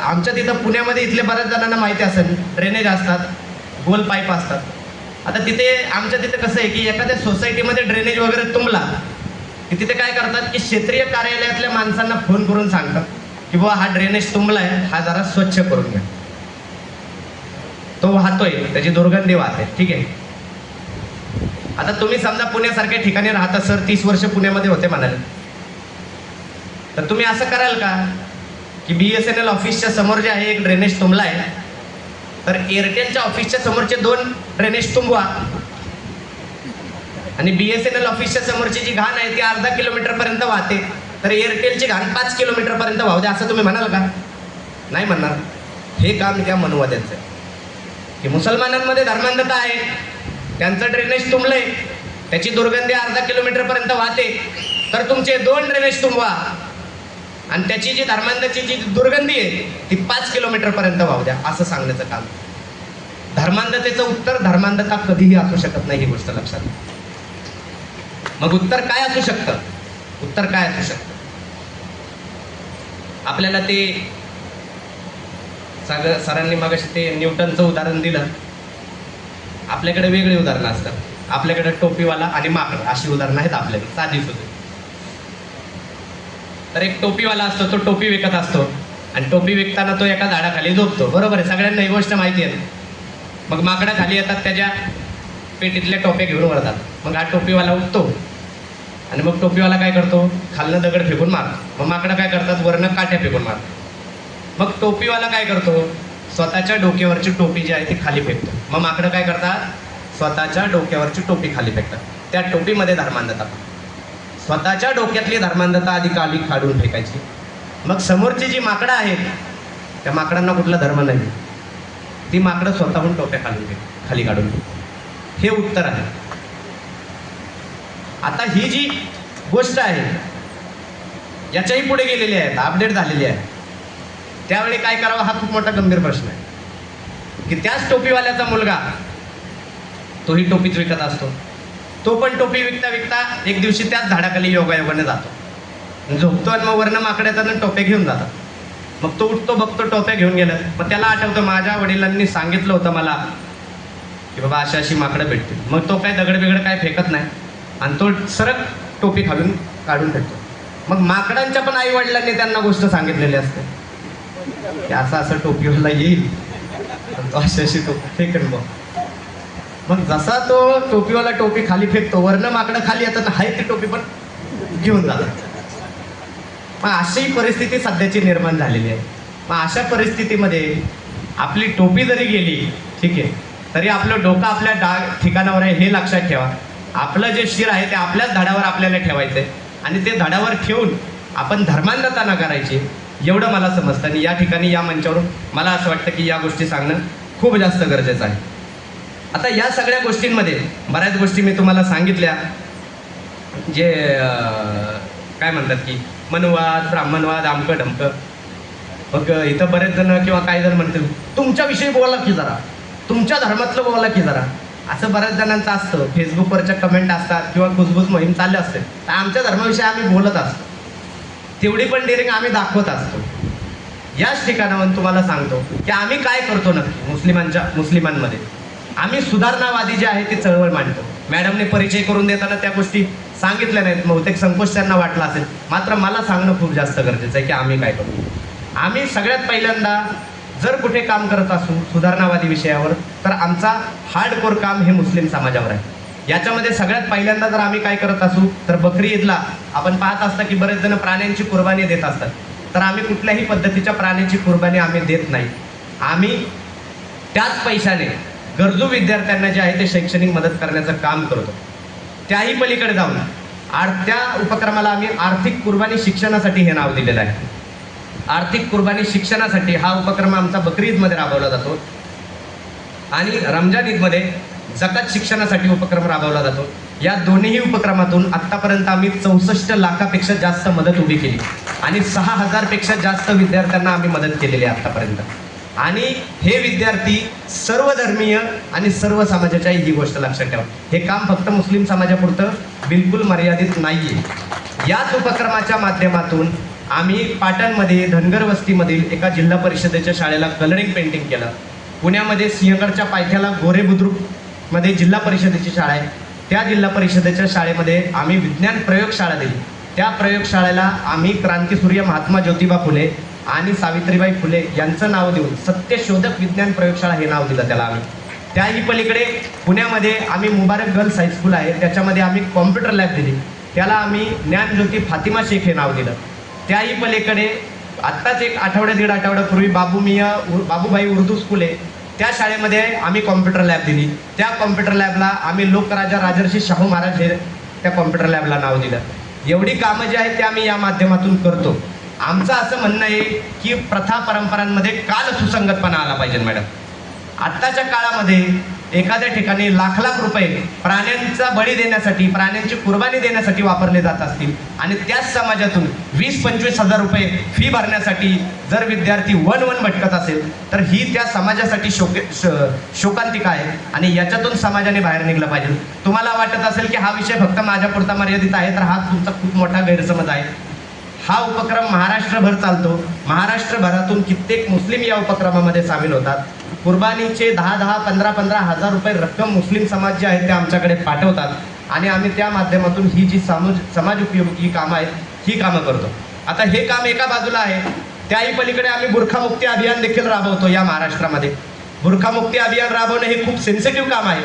आमच्या तिथं पुण्यामध्ये इथले बऱ्याच जणांना माहिती असेल, ड्रेनेज असतात, गोल पाईप असतात. आता तिथे आमच्या तिथे कसं आहे की एखाद्या सोसायटीमध्ये ड्रेनेज वगैरे तुंबला की तिथे काय करतात की क्षेत्रीय कार्यालयातल्या माणसांना फोन करून सांगतात की बाबा हा ड्रेनेज तुंबलाय, हा जरा स्वच्छ करून घ्या. तो वाहतोय, त्याची दुर्गंधी वाहते. ठीक आहे. आता तुम्ही समजा पुण्यासारख्या ठिकाणी राहता सर, 30 वर्ष पुण्यामध्ये होते म्हणाले, तर तुम्ही असं कराल का की BSNL ऑफिसच्या समोर जे आहे एक ड्रेनेज तुंबलाय, तर एअरटेलच्या ऑफिसच्या समोरचे 2 ड्रेनेज तुंबवा आणि BSNL ऑफिसच्या समोरची जी घाण आहे ती अर्धा किलोमीटर पर्यंत वाहते, तर एअरटेलची घाण 5 किलोमीटर पर्यंत वाहू द्या, असं तुम्ही म्हणाल का? नाही म्हणणार. हे काम त्या मनुवाद्यांचं आहे की मुसलमानांमध्ये धर्मांधता आहे, त्यांचं ड्रेनेज तुंबलंय, त्याची दुर्गंधी अर्धा किलोमीटर पर्यंत वाहते, तर तुमचे 2 ड्रेनेज तुंबवा आणि त्याची जी धर्मांधाची जी दुर्गंधी आहे ती 5 किलोमीटर पर्यंत वाहू द्या, असं सांगण्याचं काम. धर्मांधतेचं उत्तर धर्मांधता कधीही असू शकत नाही, ही गोष्ट लक्षात. मग उत्तर काय असू शकतं? उत्तर काय असू शकतं? आपल्याला ते सरांनी मगाशी ते न्यूटनचं उदाहरण दिलं. आपल्याकडे वेगळी उदाहरणं असतात. आपल्याकडे टोपीवाला आणि माकड अशी उदाहरणं आहेत आपल्याकडे, साधी सुद्धा. तर एक टोपीवाला असतो, तो टोपी विकत असतो आणि टोपी विकताना तो एका झाडाखाली झोपतो, बरोबर आहे? सगळ्यांना ही गोष्ट माहिती आहे. मग माकडं खाली येतात, त्याच्या पेटीतल्या टोप्या घेऊन वळतात. मग हा टोपीवाला उठतो आणि मग टोपीवाला काय करतो? खालनं दगड फेकून मारतो. मग माकडं काय करतात? वरनं काठ्या फेकून मारतात. मग टोपीवाला काय करतो? स्वतःच्या डोक्यावरची टोपी जी आहे ती खाली फेकतो. मग माकडं काय करतात? स्वतःच्या डोक्यावरची टोपी खाली फेकतात. त्या टोपीमध्ये धर्मांधता. स्वतःच्या डोक्यातली धर्मांधता आधी खाली काढून फेकायची. मग समोरची जी माकडं आहेत त्या माकडांना कुठला धर्म नाही, ती माकडं स्वतःहून टोप्या खाली काढून. हे उत्तर आहे. आता ही जी गोष्ट आहे याच्याही पुढे गेलेली आहे, अपडेट झालेली आहे. त्यावेळी काय करावं हा खूप मोठा गंभीर प्रश्न आहे की त्याच टोपीवाल्याचा मुलगा तोही टोपीच विकत असतो. तो पण टोपी विकता विकता एक दिवशी त्याच झाडाखाली योगायोगाने जातो, झोपतो आणि मग वरनं माकड्याचा टोप्या घेऊन जातात. मग तो उठतो, बघतो टोप्या घेऊन गेलं. मग त्याला आठवतं माझ्या वडिलांनी सांगितलं होतं मला की बाबा अशी अशी माकडं भेटतील. मग तो काय दगड बिगड काय फेकत नाही आणि तो सरक टोपी खालून काढून फेकतो. मग माकडांच्या पण आई वडिलांनी त्यांना गोष्ट सांगितलेली असते की असं असं टोपीवाला येईल आणि तो अशी अशी टोपी फेकेल. मग मग जसा तो टोपीवाला टोपी खाली फेकतो, वरनं माकडं खाली येतात, हाय ती टोपी पण घेऊन जातात. मग अशी परिस्थिती सध्याची निर्माण झालेली आहे. मग अशा परिस्थितीमध्ये आपली टोपी जरी गेली, ठीक आहे, तरी आपलं डोकं आपल्या ठिकाणावर आहे हे लक्षात ठेवा. आपलं जे शिर आहे ते आपल्याच धडावर आपल्याला ठेवायचं आहे आणि ते धडावर ठेवून आपण धर्मांधता न करायची, एवढं मला समजतं. आणि या ठिकाणी या मंचावरून मला असं वाटतं की या गोष्टी सांगणं खूप जास्त गरजेचं आहे. आता या सगळ्या गोष्टींमध्ये बऱ्याच गोष्टी मी तुम्हाला सांगितल्या, जे काय म्हणतात की मनवाद, ब्राह्मणवाद, अमकं ढमकं. मग इथं बरेच जण किंवा काही जण म्हणतील तुमच्याविषयी बोला की जरा, तुमच्या धर्मातलं बोला की जरा, असं बऱ्याच जणांचं असतं. फेसबुकवरच्या कमेंट असतात किंवा कुजबूज मोहीम चालले असते, तर आमच्या धर्माविषयी आम्ही बोलत असतो, तेवढी पण डेअरिंग आम्ही दाखवत असतो. याच ठिकाणावरून तुम्हाला सांगतो की आम्ही काय करतो नक्की मुस्लिमांमध्ये. आम्ही सुधारणावादी जे आहे ती चळवळ मांडतो. मॅडमने परिचय करून देताना त्या गोष्टी सांगितल्या नाहीत, बहुतेक संकोच त्यांना वाटला असेल, मात्र मला सांगणं खूप जास्त गरजेचं आहे की आम्ही काय करतो. आम्ही सगळ्यात पहिल्यांदा जर कुठे काम करत असू सुधारणावादी विषयावर, तर आमचा हार्डकोर काम हे मुस्लिम समाजावर आहे. याच्यामध्ये सगळ्यात पहिल्यांदा जर आम्ही काय करत असू तर बकरी ईदला आपण पाहत असता की बरेच जण प्राण्यांची कुर्बानी देत असतात, तर आम्ही कुठल्याही पद्धतीच्या प्राण्यांची कुर्बानी आम्ही देत नाही. आम्ही त्याच पैशाने गरजू विद्यार्थ्यांना जे आहे ते शैक्षणिक मदत करण्याचं काम करतो. त्याही पलीकडे जाऊन त्या उपक्रमाला आम्ही आर्थिक कुर्बानी शिक्षणासाठी हे नाव दिलेलं आहे. आर्थिक कुर्बानी शिक्षणासाठी हा उपक्रम आमचा बकरी ईदमध्ये राबवला जातो आणि रमजान ईदमध्ये जकात शिक्षणासाठी उपक्रम राबवला जातो. या दोन्ही उपक्रमातून आत्तापर्यंत आम्ही 64 लाखापेक्षा जास्त मदत उभी केली आणि 6000 पेक्षा जास्त विद्यार्थ्यांना आम्ही मदत केलेली आहे आत्तापर्यंत. आणि हे विद्यार्थी सर्व धर्मीय आणि सर्व समाजाच्या, ही गोष्ट लक्षात ठेवा. हे काम फक्त मुस्लिम समाजापुरतं बिलकुल मर्यादित नाही आहे. याच उपक्रमाच्या माध्यमातून आम्ही पाटणमध्ये धनगर वस्तीमधील एका जिल्हा परिषदेच्या शाळेला कलरिंग पेंटिंग केलं. पुण्यामध्ये सिंहगडच्या पायथ्याला गोरे बुद्रुकमध्ये जिल्हा परिषदेची शाळा आहे, त्या जिल्हा परिषदेच्या शाळेमध्ये आम्ही विज्ञान प्रयोगशाळा दिली. त्या प्रयोगशाळेला आम्ही क्रांतीसूर्य महात्मा ज्योतिबा फुले आणि सावित्रीबाई फुले यांचं नाव देऊन सत्यशोधक विज्ञान प्रयोगशाळा हे नाव दिलं त्याला आम्ही. त्याही पलीकडे पुण्यामध्ये आम्ही मुबारक गर्ल्स हायस्कूल आहे, त्याच्यामध्ये आम्ही कॉम्प्युटर लॅब दिली, त्याला आम्ही ज्ञानज्योती फातिमा शेख हे नाव दिलं. त्याही पलीकडे आत्ताच एक दीड आठवड्यापूर्वी बाबूभाई उर्दू स्कूल आहे, त्या शाळेमध्ये आम्ही कॉम्प्युटर लॅब दिली. त्या कॉम्प्युटर लॅबला आम्ही लोकराजा राजर्षी शाहू महाराज हे त्या कॉम्प्युटर लॅबला नाव दिलं. एवढी कामं जी आहेत ते आम्ही या माध्यमातून करतो. आमचं असं म्हणणं आहे की प्रथा परंपरांमध्ये काल सुसंगतपणा आला पाहिजे मॅडम. आत्ताच्या काळामध्ये एखाद्या ठिकाणी लाख रुपये प्राण्यांचा बळी देण्यासाठी, प्राण्यांची कुर्बानी देण्यासाठी वापरले जात असतील आणि त्याच समाजातून 20-25 हजार रुपये फी भरण्यासाठी जर विद्यार्थी वन भटकत असेल, तर ही त्या समाजासाठी शोकांतिका आहे आणि याच्यातून समाजाने बाहेर निघलं पाहिजे. तुम्हाला वाटत असेल की हा विषय फक्त माझ्यापुरता मर्यादित आहे, तर हा तुमचा खूप मोठा गैरसमज आहे. हा उपक्रम महाराष्ट्रभर चालतो. महाराष्ट्रभरातून कित्येक मुस्लिम या उपक्रमामध्ये सामील होतात. कुर्बानीचे 10-10, 15-15 हजार रुपये रक्कम मुस्लिम समाज जे आहे ते आमच्याकडे पाठवतात आणि आम्ही त्या माध्यमातून ही जी समाज उपयोगी कामं आहेत ही कामं करतो. आता हे काम एका बाजूला आहे, त्याही पलीकडे आम्ही बुरखामुक्ती अभियान देखील राबवतो या महाराष्ट्रामध्ये. बुरखामुक्ती अभियान राबवणं हे खूप सेन्सिटिव्ह काम आहे.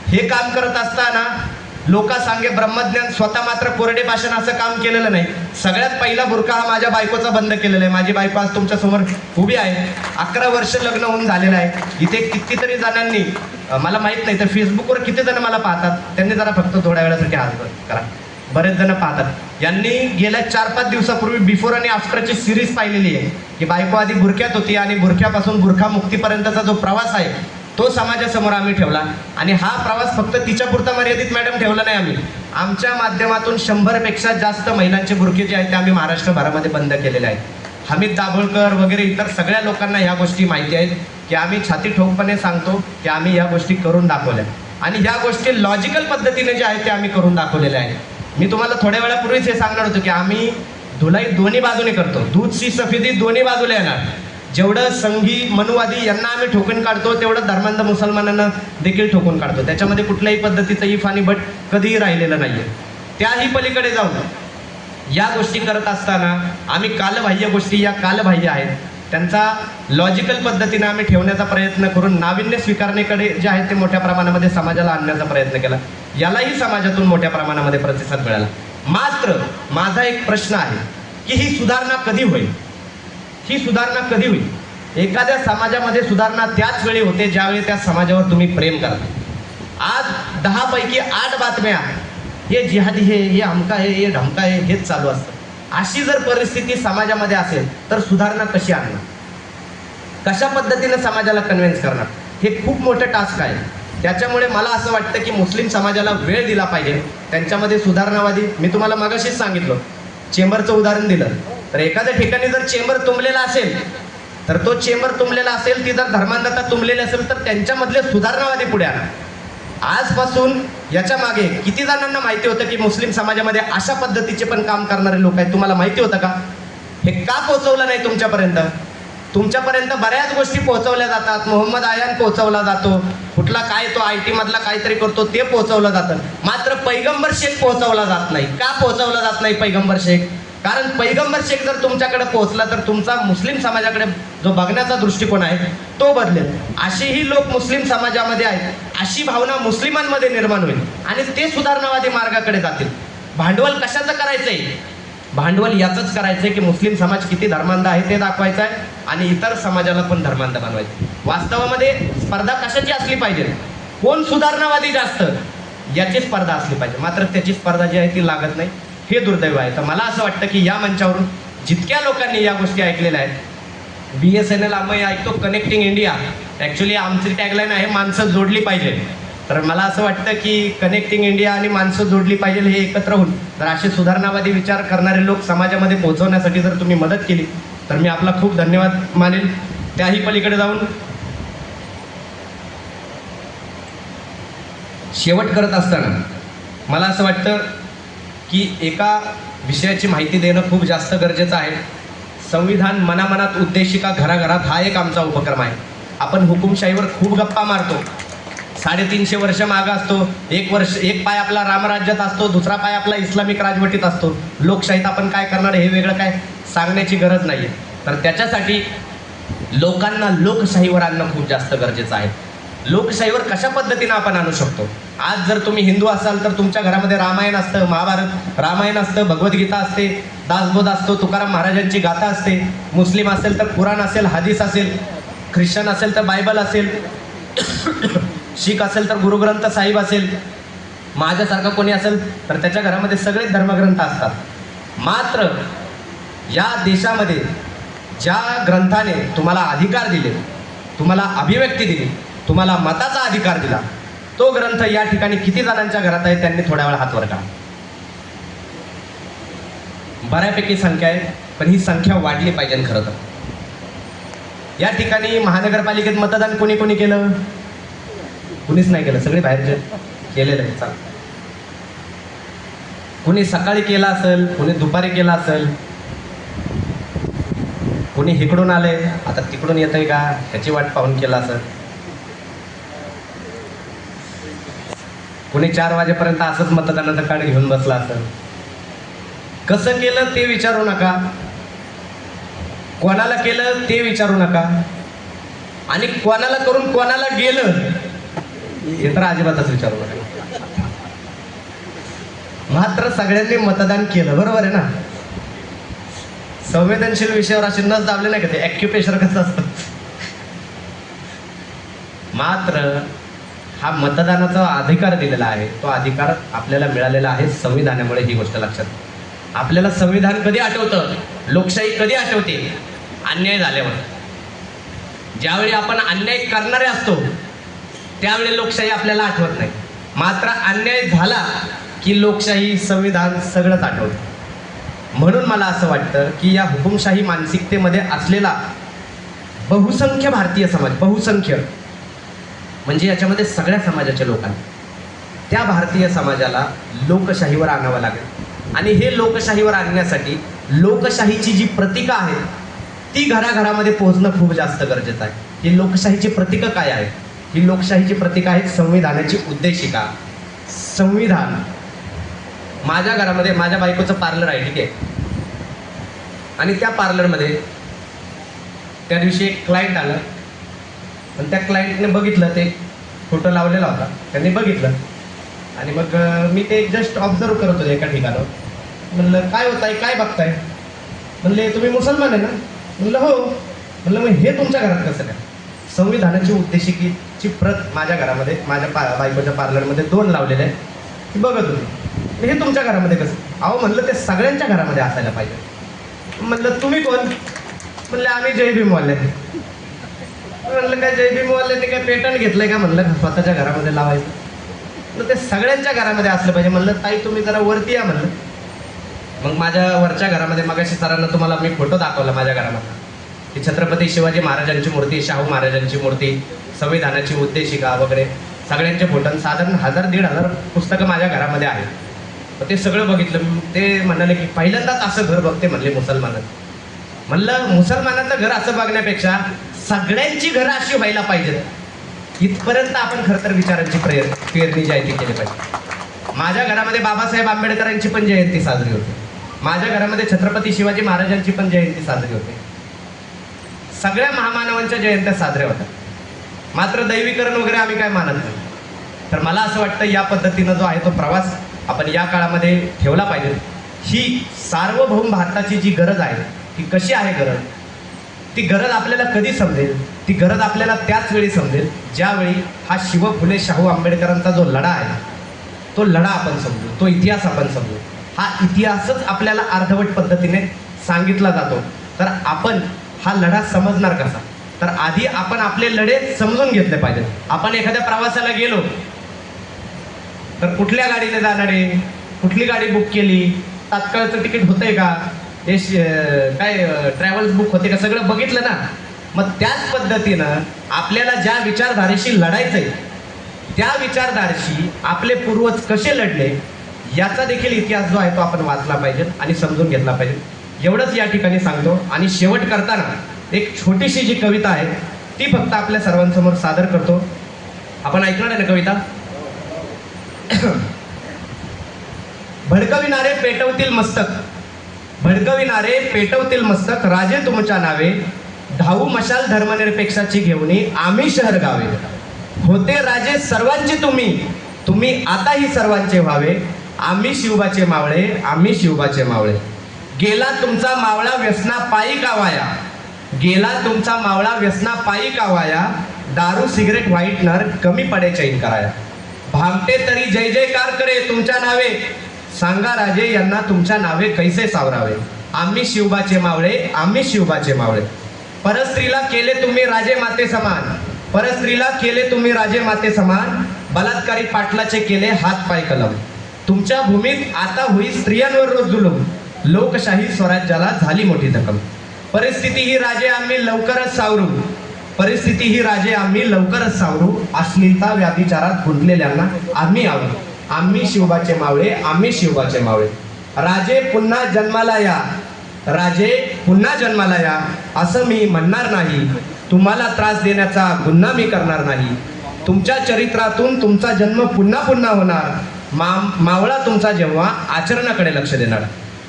हे काम करत असताना लोकांसांगे ब्रह्मज्ञान, स्वतः मात्र कोरडे भाषण असं काम केलेलं नाही. सगळ्यात पहिला बुरखा हा माझ्या बायकोचा बंद केलेला आहे. माझी बायको आज तुमच्यासमोर उभी आहे. 11 वर्ष लग्न होऊन झालेलं आहे. इथे कितीतरी जणांनी, मला माहीत नाही तर फेसबुकवर किती जण मला पाहतात, त्यांनी जरा फक्त थोड्या वेळासाठी हात करा. बरेच जण पाहतात. यांनी गेल्या 4-5 दिवसापूर्वी बिफोर आणि आफ्टरची सिरीज पाहिलेली आहे की बायको आधी बुरख्यात होती आणि बुरख्यापासून बुरखामुक्तीपर्यंतचा जो प्रवास आहे तो समाजासमोर आम्ही ठेवला आणि हा प्रवास फक्त तिच्यापुरता मर्यादित मॅडम ठेवला नाही. आम्ही आमच्या माध्यमातून 100पेक्षा जास्त महिलांचे बुरखे जे आहेत ते आम्ही महाराष्ट्रभरामध्ये बंद केलेले आहेत. हमीद दाभोळकर वगैरे इतर सगळ्या लोकांना ह्या गोष्टी माहिती आहेत की आम्ही छाती ठोकपणे सांगतो की आम्ही या गोष्टी करून दाखवल्या आणि ह्या गोष्टी लॉजिकल पद्धतीने जे आहेत ते आम्ही करून दाखवलेल्या आहेत. मी तुम्हाला थोड्या वेळापूर्वीच हे सांगणार होतो की आम्ही धुलाई दोन्ही बाजूने करतो. दूधची सफेदी दोन्ही बाजूला येणार. जेवढं संघी मनुवादी यांना आम्ही ठोकून काढतो, तेवढं धर्मांध मुसलमानांना देखील ठोकून काढतो. त्याच्यामध्ये कुठल्याही पद्धतीचं इफ आणि बट कधीही राहिलेलं नाही आहे. त्याही पलीकडे जाऊन या गोष्टी करत असताना आम्ही कालबाह्य गोष्टी, या कालबाह्य आहेत त्यांचा लॉजिकल पद्धतीने आम्ही ठेवण्याचा प्रयत्न करून नाविन्य स्वीकारण्याकडे जे आहे ते मोठ्या प्रमाणामध्ये समाजाला आणण्याचा प्रयत्न केला. यालाही समाजातून मोठ्या प्रमाणामध्ये प्रतिसाद मिळाला. मात्र माझा एक प्रश्न आहे की ही सुधारणा कधी होईल? ही सुधारणा कधी होईल? एखाद्या समाजामध्ये सुधारणा त्याच वेळी होते ज्यावेळी त्या समाजावर तुम्ही प्रेम करता. आज 10 पैकी 8 बातम्या हे जिहादी हे अमका आहे, हे ढमका आहे, हेच चालू असतं. अशी जर परिस्थिती समाजामध्ये असेल तर सुधारणा कशी आणणार? कशा पद्धतीने समाजाला कन्व्हिन्स करणार? हे खूप मोठं टास्क आहे. त्याच्यामुळे मला असं वाटतं की मुस्लिम समाजाला वेळ दिला पाहिजे. त्यांच्यामध्ये सुधारणावादी, मी तुम्हाला मगाशीच सांगितलं, चेंबरचं उदाहरण दिलं, तर एखाद्या ठिकाणी जर चेंबर तुंबलेला असेल तर तो चेंबर तुंबलेला असेल, ती जर धर्मांधता तुंबलेली असेल तर त्यांच्यामधले सुधारणावादी पुढे आणा. आजपासून याच्या मागे किती जणांना माहिती होतं की मुस्लिम समाजामध्ये अशा पद्धतीचे पण काम करणारे लोक आहेत? तुम्हाला माहिती होतं का? हे का पोहोचवलं नाही तुमच्यापर्यंत? तुमच्यापर्यंत बऱ्याच गोष्टी पोहोचवल्या जातात. मोहम्मद आयान पोहोचवला जातो, कुठला काय तो IT मधला काहीतरी करतो ते पोहोचवलं जातं. मात्र पैगंबर शेख पोहोचवला जात नाही. का पोहोचवला जात नाही पैगंबर शेख? कारण पैगंबर शेख जर तुमच्याकडे पोहोचला तर तुमचा मुस्लिम समाजाकडे जो बघण्याचा दृष्टिकोन आहे तो बदलेल. असेही लोक मुस्लिम समाजामध्ये आहेत, अशी भावना मुस्लिमांमध्ये निर्माण होईल आणि ते सुधारणावादी मार्गाकडे जातील. भांडवल कशाचं करायचंय? भांडवल याचंच करायचंय की मुस्लिम समाज किती धर्मांध आहे ते दाखवायचं आहे आणि इतर समाजाला पण धर्मांध बनवायचं. वास्तवामध्ये स्पर्धा कशाची असली पाहिजे? कोण सुधारणावादी जास्त याची स्पर्धा असली पाहिजे. मात्र त्याची स्पर्धा जी आहे ती लागत नाही, हे दुर्दैव आहे. तर मला असं वाटतं की या मंचावरून जितक्या लोकांनी या गोष्टी ऐकलेल्या आहेत, BSNL आम्ही ऐकतो कनेक्टिंग इंडिया, ॲक्च्युली आमची टॅगलाईन आहे माणसं जोडली पाहिजे. तर मला असं वाटतं की कनेक्टिंग इंडिया आणि माणसं जोडली पाहिजे हे एकत्र होऊन जर असे सुधारणावादी विचार करणारे लोक समाजामध्ये पोहोचवण्यासाठी जर तुम्ही मदत केली तर मी आपला खूप धन्यवाद मानेल. त्याही पलीकडे जाऊन शेवट करत असताना मला असं वाटतं की एका विषयाची माहिती देणं खूप जास्त गरजेचं आहे. संविधान मनामनात उद्देशिका घराघरात हा एक आमचा उपक्रम आहे. आपण हुकुमशाहीवर खूप गप्पा मारतो, 350 वर्ष मागं असतो, एक पाय आपला रामराज्यात असतो, दुसरा पाय आपला इस्लामिक राजवटीत असतो. लोकशाहीत आपण काय करणार हे वेगळं काय सांगण्याची गरज नाही आहे. तर त्याच्यासाठी लोकांना लोकशाहीवर आणणं खूप जास्त गरजेचं आहे. लोकशाहीवर कशा पद्धतीनं आपण आणू शकतो? आज जर तुम्ही हिंदू असाल तर तुमच्या घरामध्ये रामायण असतं, महाभारत रामायण असतं, भगवद्गीता असते, दासबोध असतो, तुकाराम महाराजांची गाथा असते. मुस्लिम असेल तर कुराण असेल, हदीस असेल, ख्रिश्चन असेल तर बायबल असेल, शीख असेल तर गुरुग्रंथ साहिब असेल, माझ्यासारखा कोणी असेल तर त्याच्या घरामध्ये सगळे धर्मग्रंथ असतात. मात्र या देशामध्ये ज्या ग्रंथाने तुम्हाला अधिकार दिले, तुम्हाला अभिव्यक्ती दिली, तुम्हाला मताचा अधिकार दिला, तो ग्रंथ या ठिकाणी किती जणांच्या घरात आहे त्यांनी थोड्या वेळ हात वर करा. बऱ्यापैकी संख्या आहे, पण ही संख्या वाढली पाहिजे. खरं तर या ठिकाणी महानगरपालिकेत मतदान कोणी कोणी केलं? कुणीच नाही केलं, सगळे बाहेरचे केलेलं आहे. चाल, कुणी सकाळी केला असेल, कुणी दुपारी केला असेल, कुणी इकडून आले आता तिकडून येतंय का ह्याची वाट पाहून केला असेल, कुणी 4 वाजेपर्यंत असंच मतदानाचं कार्ड घेऊन बसला असेल. कसं केलं ते विचारू नका, कोणाला केलं ते विचारू नका, आणि कोणाला करून कोणाला गेलं हे तर अजिबातच विचारू नका. मात्र सगळ्यांनी मतदान केलं, बरोबर आहे ना? संवेदनशील विषयावर असे नस दाबले नाही का, ते ॲक्युपेशर कसं असतं. मात्र हा मतदानाचा अधिकार दिलेला आहे, तो अधिकार आपल्याला मिळालेला आहे संविधानामुळे. ही गोष्ट लक्षात. आपल्याला संविधान कधी आठवतं? लोकशाही कधी आठवते? अन्याय झाल्यावर. ज्यावेळी आपण अन्याय करणारे असतो त्यावेळी लोकशाही आपल्याला आठवत नाही. मात्र अन्याय झाला की लोकशाही, संविधान सगळंच आठवतं. म्हणून मला असं वाटतं की या हुकुमशाही मानसिकतेमध्ये असलेला बहुसंख्य भारतीय समाज, बहुसंख्य म्हणजे याच्यामध्ये सगळ्या समाजाच्या लोकांना, त्या भारतीय समाजाला लोकशाहीवर आणावं लागेल. आणि हे लोकशाहीवर आणण्यासाठी लोकशाहीची जी प्रतीकं आहेत ती घराघरामध्ये पोहोचणं खूप जास्त गरजेचं आहे. ही लोकशाहीची प्रतीकं काय आहेत? ही लोकशाहीची प्रतीकं आहेत संविधानाची उद्देशिका. संविधान. माझ्या घरामध्ये माझ्या बायकोचं पार्लर आहे, ठीक आहे, आणि त्या पार्लरमध्ये त्या दिवशी एक क्लायंट आलं आणि त्या क्लायंटने बघितलं, ते फोटो लावलेला होता, त्यांनी बघितलं आणि मग मी ते जस्ट ऑब्झर्व करत होते एका ठिकाणावर. म्हणलं काय होत आहे, काय बघताय? म्हणले तुम्ही मुसलमान आहे ना? म्हणलं हो. म्हणलं मग हे तुमच्या घरात कसं काय? संविधानाची उद्देशिकेची प्रत माझ्या घरामध्ये, माझ्या बायकोच्या पार्लरमध्ये 2 लावलेले आहे, ती बघत होती. हे तुमच्या घरामध्ये कसं? अहो म्हणलं ते सगळ्यांच्या घरामध्ये असायला पाहिजे. म्हणलं तुम्ही कोण? म्हणलं आम्ही जय भीमवाले. म्हणलं काय जय भीमवाल्यांनी काय पेटंट घेतलंय का म्हणलं स्वतःच्या घरामध्ये लावायचं? तर ते सगळ्यांच्या घरामध्ये असलं पाहिजे. म्हणलं ताई तुम्ही जरा वरती या म्हणलं. मग माझ्या वरच्या घरामध्ये मगाशी सरांना तुम्हाला मी फोटो दाखवला माझ्या घरामध्ये, की छत्रपती शिवाजी महाराजांची मूर्ती, शाहू महाराजांची मूर्ती, संविधानाची उद्देशिका वगैरे सगळ्यांचे फोटो, साधारण 1000-1500 पुस्तकं माझ्या घरामध्ये आहेत. ते सगळं बघितलं. ते म्हणाले की पहिल्यांदाच असं घर बघते म्हणले मुसलमानात. म्हणलं मुसलमानाचं घर असं बघण्यापेक्षा सगळ्यांची घरं अशी व्हायला पाहिजेत, इथपर्यंत आपण खरं तर विचारांची पेरणी जी आहे ती केली पाहिजे. माझ्या घरामध्ये बाबासाहेब आंबेडकरांची पण जयंती साजरी होते. माझ्या घरामध्ये छत्रपती शिवाजी महाराजांची पण जयंती साजरी होते. सगळ्या महामानवांच्या जयंत्या साजऱ्या होतात. मात्र दैवीकरण वगैरे आम्ही काय मानत नाही. तर मला असं वाटतं या पद्धतीनं जो आहे तो प्रवास आपण या काळामध्ये ठेवला पाहिजे. ही सार्वभौम भारताची जी गरज आहे ती कशी आहे गरज, ती गरज आपल्याला कधी समजेल? ती गरज आपल्याला त्याच वेळी समजेल ज्यावेळी हा शिव फुले शाहू आंबेडकरांचा जो लढा आहे तो लढा आपण समजू, तो इतिहास आपण समजू. हा इतिहासच आपल्याला अर्धवट पद्धतीने सांगितला जातो. तर आपण हा लढा समजणार कसा? तर आधी आपण आपले लढे समजून घेतले पाहिजेत. आपण एखाद्या प्रवासाला गेलो तर कुठल्या गाडीने जाणार आहे, कुठली गाडी बुक केली, तात्काळचं तिकीट होतंय का, हे काय ट्रॅव्हल्स बुक होते का, सगळं बघितलं ना. मग त्याच पद्धतीनं आपल्याला ज्या विचारधारेशी लढायचंय त्या विचारधारेशी आपले पूर्वज कसे लढले याचा देखील इतिहास जो आहे तो आपण वाचला पाहिजे आणि समजून घेतला पाहिजे. एवढंच या ठिकाणी सांगतो. आणि शेवट करताना एक छोटीशी जी कविता आहे ती फक्त आपल्या सर्वांसमोर सादर करतो. आपण ऐकणार आहे ना कविता? भडकविणारे पेटवतील मस्तक, भडकविणारे पेटवतील मस्तक, राजे तुमच्या नावे, धावू मशाल धर्मनिरपेक्षाची घेऊनी आम्ही शहर गावे. होते राजे सर्वांचे तुम्ही, तुम्ही आताही सर्वांचे व्हावे. आम्ही शिवबाचे मावळे, आम्ही शिवबाचे मावळे. गेला तुमचा मावळा व्यसना पायी कावाया, गेला तुमचा मावळा व्यसना पायी कावाया. दारू सिगरेट व्हाईटनर कमी पडे चैन कराया. भामटे तरी जय जयकार करे तुमच्या नावे, सांगा राजे यांना तुमच्या नावे कैसे सावरावे. आम्ही शिवबाचे मावळे, आम्ही शिवबाचे मावळे. परस्त्रीला केले तुम्ही राजे माते समान, परस्त्रीला केले तुम्ही राजे माते समान. बलात्कारी पाटलाचे केले हात पाय कलम. तुमच्या भूमीत आता होई स्त्रियांवर रोज जुलूम, लोकशाही स्वराज्याला झाली मोठी जखम. परिस्थिती ही राजे आम्ही लवकरच सावरू, परिस्थिती ही राजे आम्ही लवकरच सावरू. अश्लीलता व्याभिचारात गुंतलेल्यांना आम्ही आवरू. आम्ही शिवबाचे मावळे, आम्ही शिवबाचे मावळे. राजे पुन्हा जन्माला या, राजे पुन्हा जन्माला या, असं मी म्हणणार नाही. तुम्हाला त्रास देण्याचा गुन्हा मी करणार नाही. तुमच्या चरित्रातून तुमचा जन्म पुन्हा पुन्हा होणार. मावळा तुमचा जेव्हा आचरणाकडे लक्ष देणार.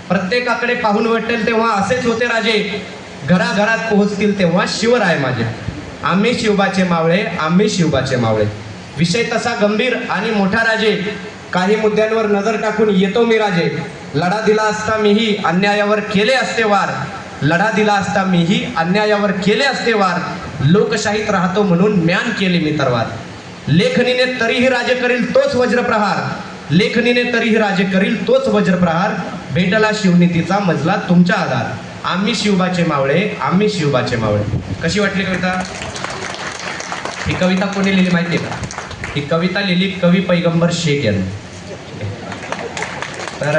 प्रत्येकाकडे पाहून वाटेल तेव्हा असेच होते राजे, घराघरात पोहोचतील तेव्हा शिवराय माझे. आम्ही शिवबाचे मावळे, आम्ही शिवबाचे मावळे. विषय तसा गंभीर आणि मोठा राजे, काही मुद्द्यांवर नजर टाकून येतो मी राजे. लढा दिला असता मीही अन्यायावर केले असते वार, लढा दिला असता मीही अन्यायावर केले असते वार. लोकशाहीत राहतो म्हणून म्यान केली मी तरवार. लेखनीने तरीही राजे करील तोच वज्रप्रहार, लेखनीने तरीही राजे करील तोच वज्रप्रहार. भेटला शिवनीतीचा मजला तुमच्या आधार. आम्ही शिवबाचे मावळे, आम्ही शिवबाचे मावळे. कशी वाटली कविता? ही कविता कोणी लिहिली माहिती आहे का? ही कविता लिहिली कवी पैगंबर शेख यांनी. तर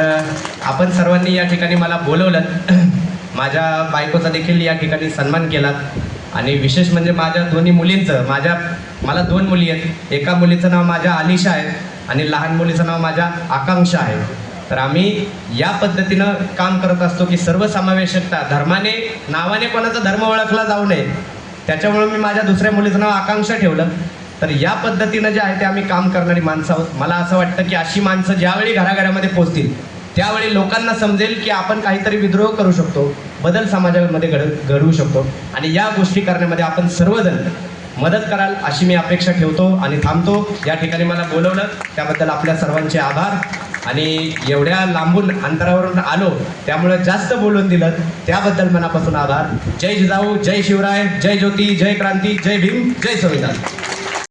आपण सर्वांनी या ठिकाणी मला बोलवलं, माझ्या बायकोचा देखील या ठिकाणी सन्मान केला. आणि विशेष म्हणजे माझ्या दोन्ही मुलींचं, मला 2 मुली आहेत. एका मुलीचं नाव माझ्या आलिशा आहे आणि लहान मुलीचं नाव माझ्या आकांक्षा आहे. तर आम्ही या पद्धतीनं काम करत असतो की सर्वसमावेशकता, धर्माने नावाने कोणाचा धर्म ओळखला जाऊ नये, त्याच्यामुळे मी माझ्या दुसऱ्या मुलीचं नाव आकांक्षा ठेवलं. तर या पद्धतीनं जे आहे ते आम्ही काम करणारी माणसं आहोत. मला असं वाटतं की अशी माणसं ज्यावेळी घराघरामध्ये पोहोचतील त्यावेळी लोकांना समजेल की आपण काहीतरी विद्रोह करू शकतो, बदल समाजामध्ये घडवू शकतो आणि या गोष्टी करण्यामध्ये आपण सर्वजण मदत कराल अशी मी अपेक्षा ठेवतो आणि थांबतो. या ठिकाणी मला बोलवलं त्याबद्दल आपल्या सर्वांचे आभार आणि एवढ्या लांबून अंतरावरून आलो त्यामुळे जास्त बोलून दिलं त्याबद्दल मनापासून आभार. जय जिजाऊ, जय शिवराय, जय ज्योती, जय क्रांती, जय भीम, जय संविधान.